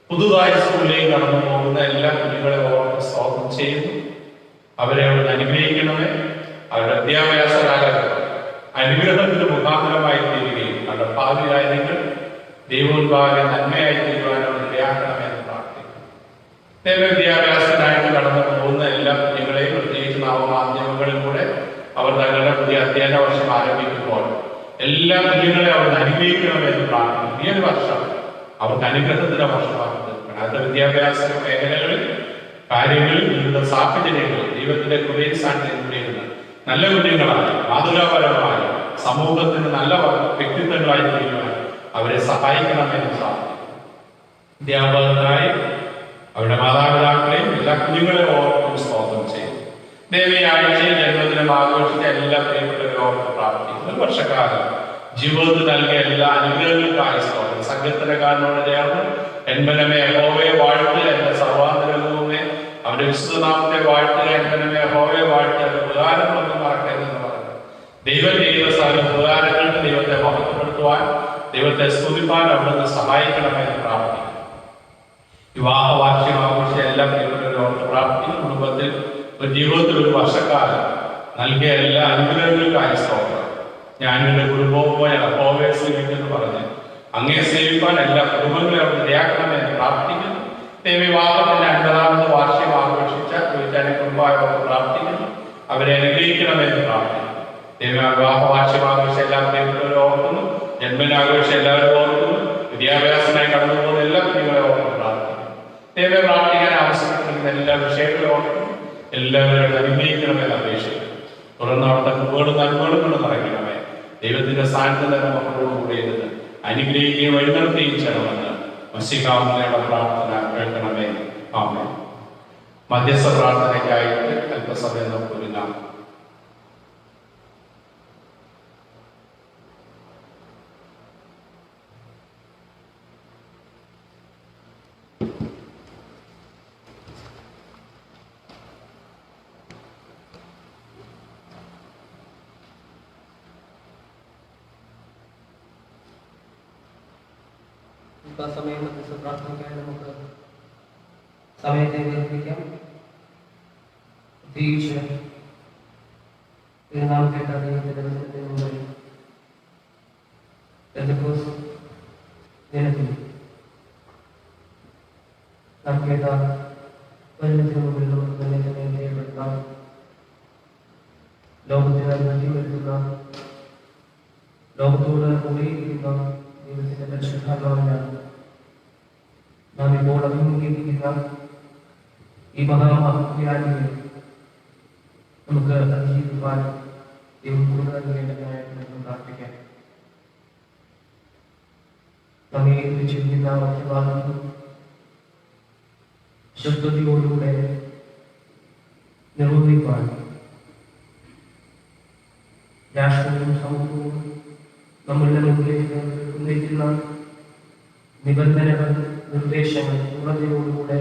പുതുതായി സ്കൂളിലേക്ക് കടന്നു പോകുന്ന എല്ലാ കുഞ്ഞുങ്ങളെ ഓർത്ത് സ്തോത്രം ചെയ്യുന്നു. അവരെ അവിടെ അനുഗ്രഹിക്കണമേ. അവരുടെ വിദ്യാഭ്യാസ കാലഘട്ടം അനുഗ്രഹത്തിന്റെ മുഖാന്തരമായി തീരുകയും അവരുടെ ഭാവിയായ നിങ്ങൾ ദൈവോത്പാദന നന്മയായി തീരുവാനോട് ഇടയാക്കണമെന്ന് പ്രാർത്ഥിക്കുന്നു. ദൈവ വിദ്യാഭ്യാസത്തിനായിട്ട് കടന്നു പോകുന്ന എല്ലാ കുഞ്ഞുങ്ങളെയും പ്രത്യേകിച്ച് നവമാധ്യമങ്ങളിലൂടെ അവർ തങ്ങളുടെ പുതിയ അധ്യയന വർഷം ആരംഭിക്കുമ്പോൾ എല്ലാ കുഞ്ഞുങ്ങളെ അവർ അനുഗ്രഹിക്കണമെന്ന് പ്രാർത്ഥിക്കുന്നു. ഈ ഒരു വർഷം അവർക്ക് അനുഗ്രഹത്തിന്റെ വർഷമാക്കി തീർക്കണം. അവരുടെ വിദ്യാഭ്യാസ മേഖലകളിൽ, കാര്യങ്ങളിൽ, വിവിധ സാഹചര്യങ്ങളിൽ ദൈവത്തിന്റെ കൃപയിൽ സാന്നിധ്യം നല്ല കുഞ്ഞുങ്ങളായി, മാതൃകാപരമായി സമൂഹത്തിന് നല്ല വ്യക്തിത്വങ്ങളായി തീരുവാൻ അവരെ സഹായിക്കണമെന്ന് പ്രാർത്ഥിക്കുന്നു. അധ്യാപകരായി അവരുടെ മാതാപിതാക്കളെയും എല്ലാ കുഞ്ഞുങ്ങളെ ഓർത്തും സ്തോത്രം ചെയ്തു. ദൈവീ ആഴ്ചയിൽ ജന്മദിനം ആഘോഷിച്ച എല്ലാ പ്രിയപ്പെട്ടവരെ ഓർത്ത് പ്രാർത്ഥിക്കുന്നു. ഒരു വർഷക്കാലം ജീവിതത്തിൽ നൽകിയ എല്ലാ അനുഗ്രഹങ്ങൾക്കായി സ്തോത്രം. സംഘത്തിനക്കാരനോട് ചേർന്ന് എന്മനമേ യഹോവയെ വാഴ്ത്തുക, എന്റെ സർവാന്തരംഗവുമേ അവന്റെ വിശുദ്ധനാമത്തെ വാഴ്ത്തുക, എന്മനമേ യഹോവയെ വാഴ്ത്തുക, അവരുടെ ഉപകാരങ്ങളൊന്നും മറക്കരുതെന്ന് പറഞ്ഞു. ദൈവം ചെയ്യുന്ന സകല ഉപകാരങ്ങൾക്ക് ദൈവത്തെ മഹത്വപ്പെടുത്തുവാൻ, ദൈവത്തെ സ്തുതിപ്പാൻ അവിടുന്ന് സഹായിക്കണമെന്ന് പ്രാർത്ഥിക്കുന്നു. വിവാഹ വാർഷികം ആഘോഷിച്ച എല്ലാ പ്രിയപ്പെട്ടവരോട് പ്രാർത്ഥിക്കുന്നു. കുടുംബത്തിൽ ഒരു ജീവിതത്തിൽ ഒരു വർഷക്കാലം നൽകിയ എല്ലാ അനുഗ്രഹങ്ങൾക്കായി സ്തോത്രം. ഞാനെന്റെ കുടുംബവുമായി യഹോവയെ സേവിക്കുമെന്ന് പറഞ്ഞ് അങ്ങേ സേവിപ്പാൻ എല്ലാ കുടുംബങ്ങളെ അവിടെ ഇടയാക്കണമെന്ന് പ്രാർത്ഥിക്കുന്നു. വിവാഹത്തിന്റെ 50ാമത് വാർഷികം ആഘോഷിച്ച ചോദിച്ചാലും കുടുംബമായവർക്ക് പ്രാർത്ഥിക്കുന്നു. അവരെ അനുഗ്രഹിക്കണമെന്ന് പ്രാർത്ഥിക്കുന്നു. വിവാഹ വാർഷികം ആഘോഷിച്ച എല്ലാ പ്രിയപ്പെട്ടവരും ഓർക്കുന്നു. ജന്മദിനാഘോഷിച്ച എല്ലാവരും ഓർക്കുന്നു. വിദ്യാഭ്യാസത്തിനായി കടന്നു പോകുന്ന എല്ലാ കുഞ്ഞുങ്ങളെ ഓർത്ത് പ്രാർത്ഥിക്കുന്നു. ദൈവം പ്രാർത്ഥിക്കാൻ ആവശ്യപ്പെട്ടിരിക്കുന്ന എല്ലാ വിഷയങ്ങളും ഓർക്കുന്നു. എല്ലാവരും അനുഗ്രഹിക്കണമെന്ന് അപേക്ഷിക്കുന്നു. തുടർന്ന് അവിടുത്തെ കൃപകളും നന്മകളും കൊണ്ട് നിറയ്ക്കണമേ. ദൈവത്തിന്റെ സാന്നിധ്യം തന്നെ മക്കളോടുകൂടി ഇരുന്ന് അനുഗ്രഹിക്കുകയും വഴിനിർത്തുകയും ചെയ്യണമെന്ന് മസിഹായുടെ പ്രാർത്ഥന കേൾക്കണമേ. ആമേൻ. മധ്യസ്ഥ പ്രാർത്ഥനയ്ക്കായിട്ട് അല്പസമയം നമുക്ക് ഒരുങ്ങാം. സമയം മധ്യസ്ഥ പ്രാർത്ഥനയ്ക്കായി നമുക്ക് സമയത്തെ നിർമ്മിക്കാം. പ്രത്യേകിച്ച് നാമത്തെ ദൈവത്തിന്റെ മുമ്പിൽ ദിനത്തിൽ നാം കേട്ട വചനത്തിന് മുമ്പിൽ നമുക്ക് തന്നെ തന്നെ വിജയപ്പെടുത്താം. ലോകത്തിന് നന്ദി വരുത്തുന്ന, ലോകത്തോട് കൂടിയിരിക്കുന്ന ദൈവത്തിന്റെ പരിശുദ്ധാത്മാവിനാണ് നാം ഇപ്പോൾ അഭിമുഖീകരിക്കുന്ന ഈ മഹാമഹാവ്യാധിയെ നമുക്ക് അതിജീവിക്കുവാൻ ദൈവം കൂടുതൽ നൽകേണ്ടതായിട്ട് നമുക്ക് പ്രാർത്ഥിക്കാം. നമ്മെ ഏൽപ്പിച്ചിരിക്കുന്ന ഉത്തരവാദിത്വം ശ്രദ്ധയോടുകൂടെ നിർവഹിക്കാൻ രാഷ്ട്രവും സമൂഹവും നമ്മളുടെ മുമ്പിലേക്ക് ഉന്നയിക്കുന്ന നിബന്ധനകൾ, നിർദ്ദേശങ്ങൾ ഉള്ളതിനോടുകൂടെ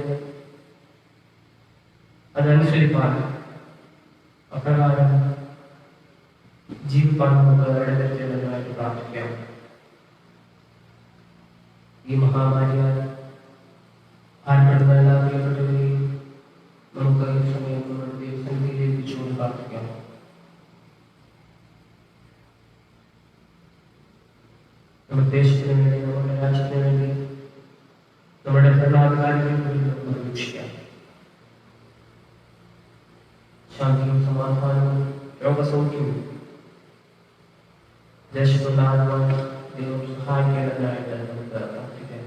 അതനുസരിപ്പാൻ അപ്രകാരം ജീവിപ്പാൻ നമുക്ക് ഇടവരുത്തേണ്ടതായിട്ട് പ്രാർത്ഥിക്കാം. ഈ മഹാമാരിയാൽ ഭാരപ്പെടുന്ന എല്ലാ പ്രിയപ്പെട്ടവരെയും നമുക്ക് ഈ സമയം നമ്മുടെ ദൈവസന്നിധിയിലേക്ക് വെച്ചുകൊണ്ട് പ്രാർത്ഥിക്കാം. നമ്മുടെ ദേശത്തിന് വേണ്ടി, നമ്മുടെ രാജ്യത്തിന് വേണ്ടി, നമ്മുടെ ഭരണാധികാരികൾക്ക് വേണ്ടി നമുക്ക് പ്രതീക്ഷിക്കാം. ശാന്തിയും സമാധാനവും രോഗസൗഖ്യവും ദേശത്തുണ്ടാകുവാൻ ദൈവം സഹായിക്കേണ്ടതിനായിട്ട് നമുക്ക് പ്രാർത്ഥിക്കാം.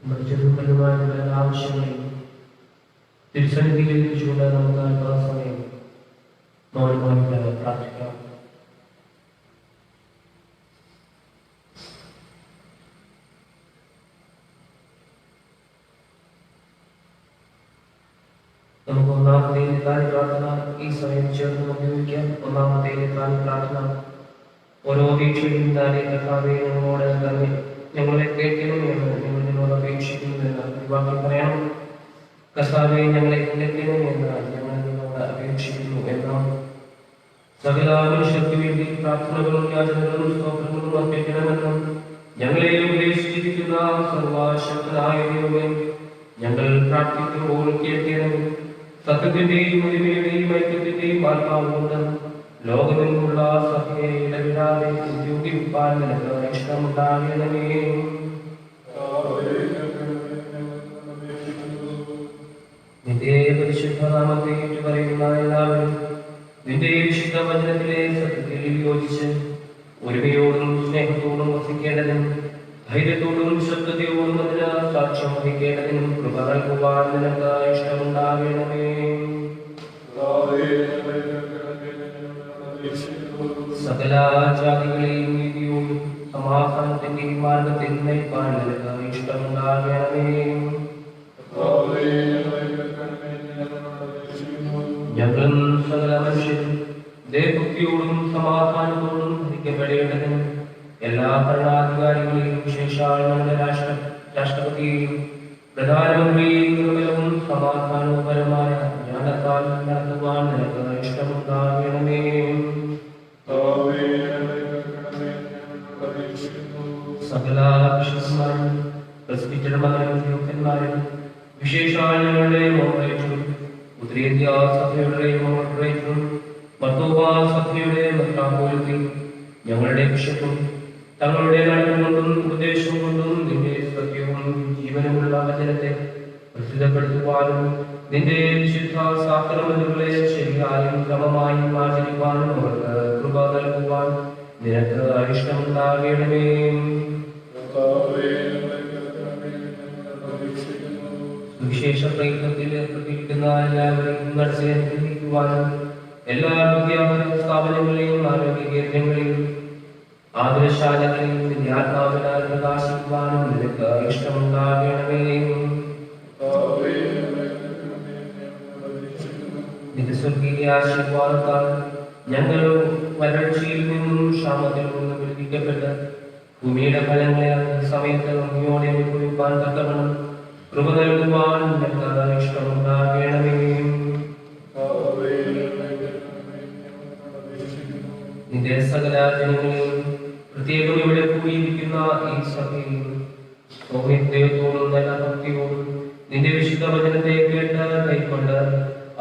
നമ്മുടെ ചെറുപ്പലുമായിട്ടുള്ള എല്ലാ ആവശ്യങ്ങളെയും തിരുസന്നിധിയിൽ വെച്ചുകൊണ്ട് നമുക്ക് അല്പസമയം മൗനമായിട്ട് പ്രാർത്ഥിക്കാം. നമുക്ക് ഒന്നാമത്തെ പ്രാർത്ഥന ഈ സമയം ചേർന്ന് ഉപയോഗിക്കാം. ഒന്നാമത്തെ പ്രാർത്ഥന ഓരോ അപേക്ഷയും താനെ കർത്താവേ ഞങ്ങളോട് തന്നെ ഞങ്ങളെ കേൾക്കണമെന്ന് ഞങ്ങൾ നിന്നോട് അപേക്ഷിക്കുന്നുവെന്ന് വാക്കിൽ പറയണം. കർത്താവേ ഞങ്ങളെ കേൾക്കണമെന്ന് ഞങ്ങൾ നിന്നോട് അപേക്ഷിക്കുന്നു എന്നാണ്. സകല മനുഷ്യർക്ക് വേണ്ടി പ്രാർത്ഥനകളും യാചനകളും സ്തോത്രങ്ങളും അർപ്പിക്കണമെന്നും ഞങ്ങളെ ഉപദേശിച്ചിരിക്കുന്ന സർവശക്തനായ ദൈവമേ, ഞങ്ങൾ പ്രാർത്ഥിക്കുമ്പോൾ കേൾക്കണമെന്നും സത്യത്തിന്റെയും മഹിമയുടെയും ഐക്യത്തിന്റെയും ആത്മാവുകൊണ്ട് ലോകമെങ്ങുള്ള സഭയെ ഇടവിടാതെ ഉദ്യോഗിപ്പാൻ നിനക്ക് ഇഷ്ടമുണ്ടാകണമേ. നിന്റെ പരിശുദ്ധ നാമത്തെ ഏറ്റുപറയുന്ന എല്ലാവരും നിന്റെ വിശുദ്ധ വചനത്തിലെ സത്യത്തിൽ യോജിച്ച് ഒരുമയോടും സ്നേഹത്തോടും വസിക്കേണ്ടതിനും ധൈര്യത്തോടും ശബ്ദതയോടും അതിന് സാക്ഷ്യം വഹിക്കേണ്ടതിനും കൃപ നൽകുവാൻ നിനക്ക് ഇഷ്ടമുണ്ടാകണമേ. സകല ജാതികളെയും നീതിയോടും സമാധാനത്തിന്റെയും മാർഗത്തിൽ നയിപ്പാൻ നിനക്ക് ഇഷ്ടമുണ്ടാകണമേ. ഞങ്ങളും സകല മനുഷ്യരും ദേവഭക്തിയോടും സമാധാനത്തോടും ഭരിക്കപ്പെടേണ്ടതിനും എല്ലാ ഭരണാധികാരികളെയും വിശേഷാൽ നമ്മുടെ രാഷ്ട്രപതിയെയും പ്രധാനമന്ത്രിയെയും നിർമ്മലവും സമാധാനപരമായ ജ്ഞാനത്താൽ നടത്തുവാൻ നിനക്ക് ഇഷ്ടമുണ്ടാകണമേ. സകല വിശുദ്ധന്മാരും പ്രസിദ്ധന്മാരും യോഗ്യന്മാരും വിശേഷാൽ ഞങ്ങളുടെ മോഹേറ്റും ഉത്തരേന്ത്യ സഭയുടെ മോഹേറ്റും മർത്തോബാ സഭയുടെ മത്രാപോലത്തിൽ ഞങ്ങളുടെ ബിഷപ്പും തങ്ങളുടെ നടന്നുകൊണ്ടും ഉപദേശം കൊണ്ടും നിന്റെ സത്യവും ജീവനുമുള്ള വചനത്തെ പ്രസിദ്ധപ്പെടുത്തുവാനും നിന്റെ വിശുദ്ധ സാക്രമന്റുകളെ ശരിയായും ക്രമമായും ആചരിക്കാനും അവർക്ക് കൃപ നൽകുവാൻ നിനക്ക് ഇഷ്ടമുണ്ടാകണമേ. സുവിശേഷ പ്രയത്നത്തിൽ ഏർപ്പെട്ടിരിക്കുന്ന എല്ലാവരെയും നടത്തി അനുഗ്രഹിക്കുവാനും എല്ലാ വിദ്യാഭ്യാസ സ്ഥാപനങ്ങളെയും ആരോഗ്യ കേന്ദ്രങ്ങളെയും ആദർശാലകളെയും നിന്റെ ആത്മാവിനാൽ പ്രകാശിക്കുവാനും നിനക്ക് ഇഷ്ടമുണ്ടാകണമേ. നിന്റെ സ്വർഗീയ ആശീർവാദത്താൽ ഞങ്ങൾ വരൾച്ചയിൽ നിന്നും ക്ഷാമത്തിൽ നിന്നും വിടുവിക്കപ്പെട്ട് ഭൂമിയുടെ ഫലങ്ങളെ സമയത്ത് ഭൂമിയോടെ അനുഭവിപ്പാൻ തക്കവണ്ണം കൃപ നൽകുവാൻ നിനക്ക് ഇഷ്ടമുണ്ടാകണമേ. നിന്റെ സകല ജനങ്ങളെയും പ്രത്യേകം ഇവിടെ കൂടിയിരിക്കുന്ന ഈ സഭയെയും സൗമ്യത്തോടും നല്ല ഭക്തിയോടും നിന്റെ വിശുദ്ധ വചനത്തെ കേട്ട് കൈക്കൊണ്ട്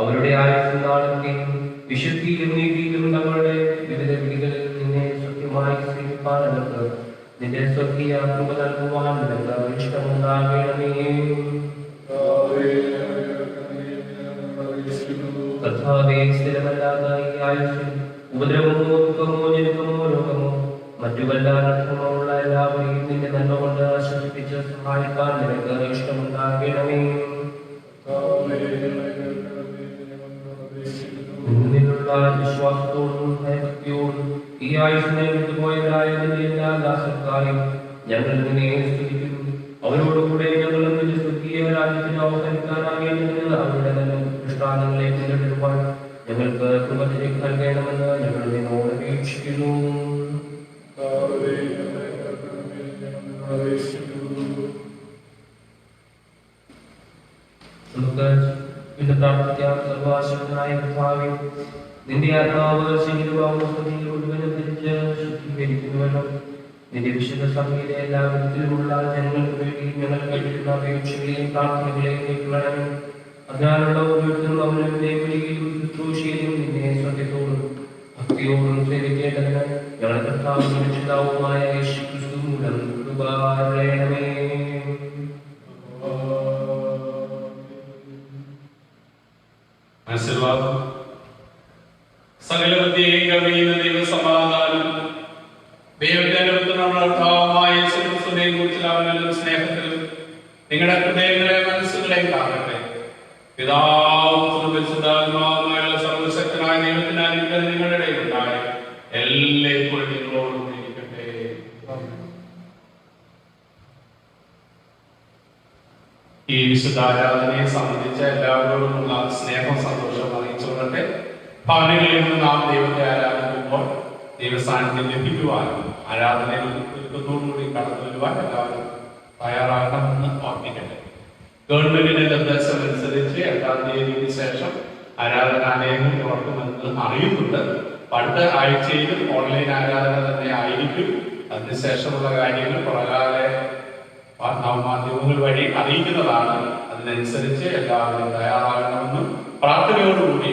അവരുടെ ആയുസ് നാളത്തെയും വിശുദ്ധിയിലും നീതിയിലും തങ്ങളുടെ വിവിധ വിധികളിൽ നിന്നെ സത്യമായി സേവിപ്പാൻ അവർക്ക് നിന്റെ സ്വർഗീയ കൃപ നൽകുവാൻ നിനക്ക് ഇഷ്ടമുണ്ടാകണമേ. കർത്താവേ, സ്ഥിരമല്ലാത്ത ഈ ആയുസ്സിൽ ഉപദ്രവമോ ദുഃഖമോ ജനിതമോ രോഗമോ മറ്റു വല്ല അനർത്ഥമോ ഉള്ള എല്ലാവരെയും നിന്റെ നന്മ കൊണ്ട് ആശ്വസിപ്പിച്ച് സഹായിക്കാൻ നിനക്ക് ഇഷ്ടമുണ്ടാകണമേ. നിന്നിലുള്ള എന്നാൽ വിശ്വാസത്തോടും ഭയഭക്തിയോടും ഈ ആയുഷിനെ വിട്ടുപോയവരായതിന്റെ എല്ലാ ദാസർക്കായും ഞങ്ങൾ നിന്നെ സ്തുതിക്കുന്നു. അവരോടുകൂടെ ഞങ്ങളും നിന്റെ സ്വർഗീയ രാജ്യത്തിന് അവതരിക്കാനാകേണ്ടതിന് അവരുടെ നല്ല ദൃഷ്ടാന്തങ്ങളെ പിന്തുടരുവാൻ ഞങ്ങൾക്ക് കൃപ നൽകണമെന്ന് ഞങ്ങൾ നിന്നോട് അപേക്ഷിക്കുന്നു. നമുക്ക് ഇന്ന് പ്രാർത്ഥിക്കാം. സർവശക്തനായ കർത്താവേ, നിന്റെ ആത്മാവ് ശരീരമാവുന്ന സ്തുതിയിൽ മുഴുവനും ധരിച്ച് ശുദ്ധീകരിക്കുന്നുവല്ലോ. നിന്റെ വിശുദ്ധ സഭയിലെ എല്ലാ വിധത്തിലുമുള്ള ജനങ്ങൾക്ക് വേണ്ടി ഞങ്ങൾ കഴിക്കുന്ന അപേക്ഷകളെയും പ്രാർത്ഥനകളെയും നീക്കണം. അതിനാലുള്ള ഓരോരുത്തരും അവരുടെ വിളിയിലും ശുശ്രൂഷയിലും നിന്നെ സത്യത്തോടും ഭക്തിയോടും സേവിക്കേണ്ടതിന് ഞങ്ങളുടെ കർത്താവും രക്ഷിതാവുമായ യേശുക്രിസ്തു മൂലം കൃപ അരുളണമേ. ആശീർവാദം. സകലവൃത്തിയെയും കവിയുന്ന ദൈവസമാധാനം ദൈവത്തിന്റെ കർത്താവായ യേശുക്രിസ്തുവിനെയും കുറിച്ചുള്ള അവന്റെ സ്നേഹത്തിലും നിങ്ങളുടെ ഹൃദയങ്ങളെ മനസ്സുകളെയും കാണട്ടെ. പിതാവും പരിശുദ്ധാത്മാവുമായുള്ള സർവശക്തനായ ദൈവത്തിന്റെ അനുഗ്രഹം നിങ്ങളുടെ ഇടയിൽ ഉണ്ടായി എല്ലായ്പ്പോഴും നിങ്ങളോടും ഇരിക്കട്ടെ. ഈ വിശുദ്ധ ആരാധനയെ സംബന്ധിച്ച എല്ലാവരോടുമുള്ള സ്നേഹം സന്തോഷം അറിയിച്ചുകൊള്ളട്ടെ. ഭവനങ്ങളിൽ നിന്ന് നാം ദൈവത്തെ ആരാധിക്കുമ്പോൾ ദൈവസാന്നിധ്യം ലഭിക്കുവാനും ആരാധനയിൽ ഒരുക്കത്തോടുകൂടി കടന്നു വരുവാൻ എല്ലാവരും തയ്യാറാകണമെന്ന് ഓർമ്മിക്കട്ടെ. ഗവൺമെന്റിന്റെ നിർദ്ദേശം അനുസരിച്ച് 8-ാം തീയതിക്ക് ശേഷം ആരാധനാലയങ്ങൾ തുറക്കുമെന്ന് അറിയുന്നുണ്ട്. അടുത്ത ആഴ്ചയിലും ഓൺലൈൻ ആരാധന തന്നെ ആയിരിക്കും. അതിനുശേഷമുള്ള കാര്യങ്ങൾ പുറകാലെ മാധ്യമങ്ങൾ വഴി അറിയിക്കുന്നതാണ്. അതിനനുസരിച്ച് എല്ലാവരും തയ്യാറാകണമെന്നും പ്രാർത്ഥനയോടുകൂടി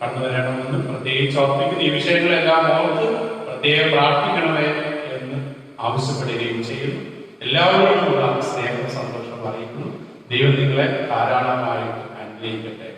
കടന്നു വരണമെന്നും പ്രത്യേകിച്ച് ഓർമ്മിക്കുന്ന ഈ വിഷയങ്ങളെല്ലാം ഓർത്ത് പ്രത്യേകം പ്രാർത്ഥിക്കണമേ എന്ന് ആവശ്യപ്പെടുകയും ചെയ്യുന്നു. എല്ലാവരോടുമുള്ള സ്നേഹം സന്തോഷം അറിയിക്കുന്നു. ദൈവം നിങ്ങളെ ധാരാളമായിട്ട് അനുഗ്രഹിക്കട്ടെ.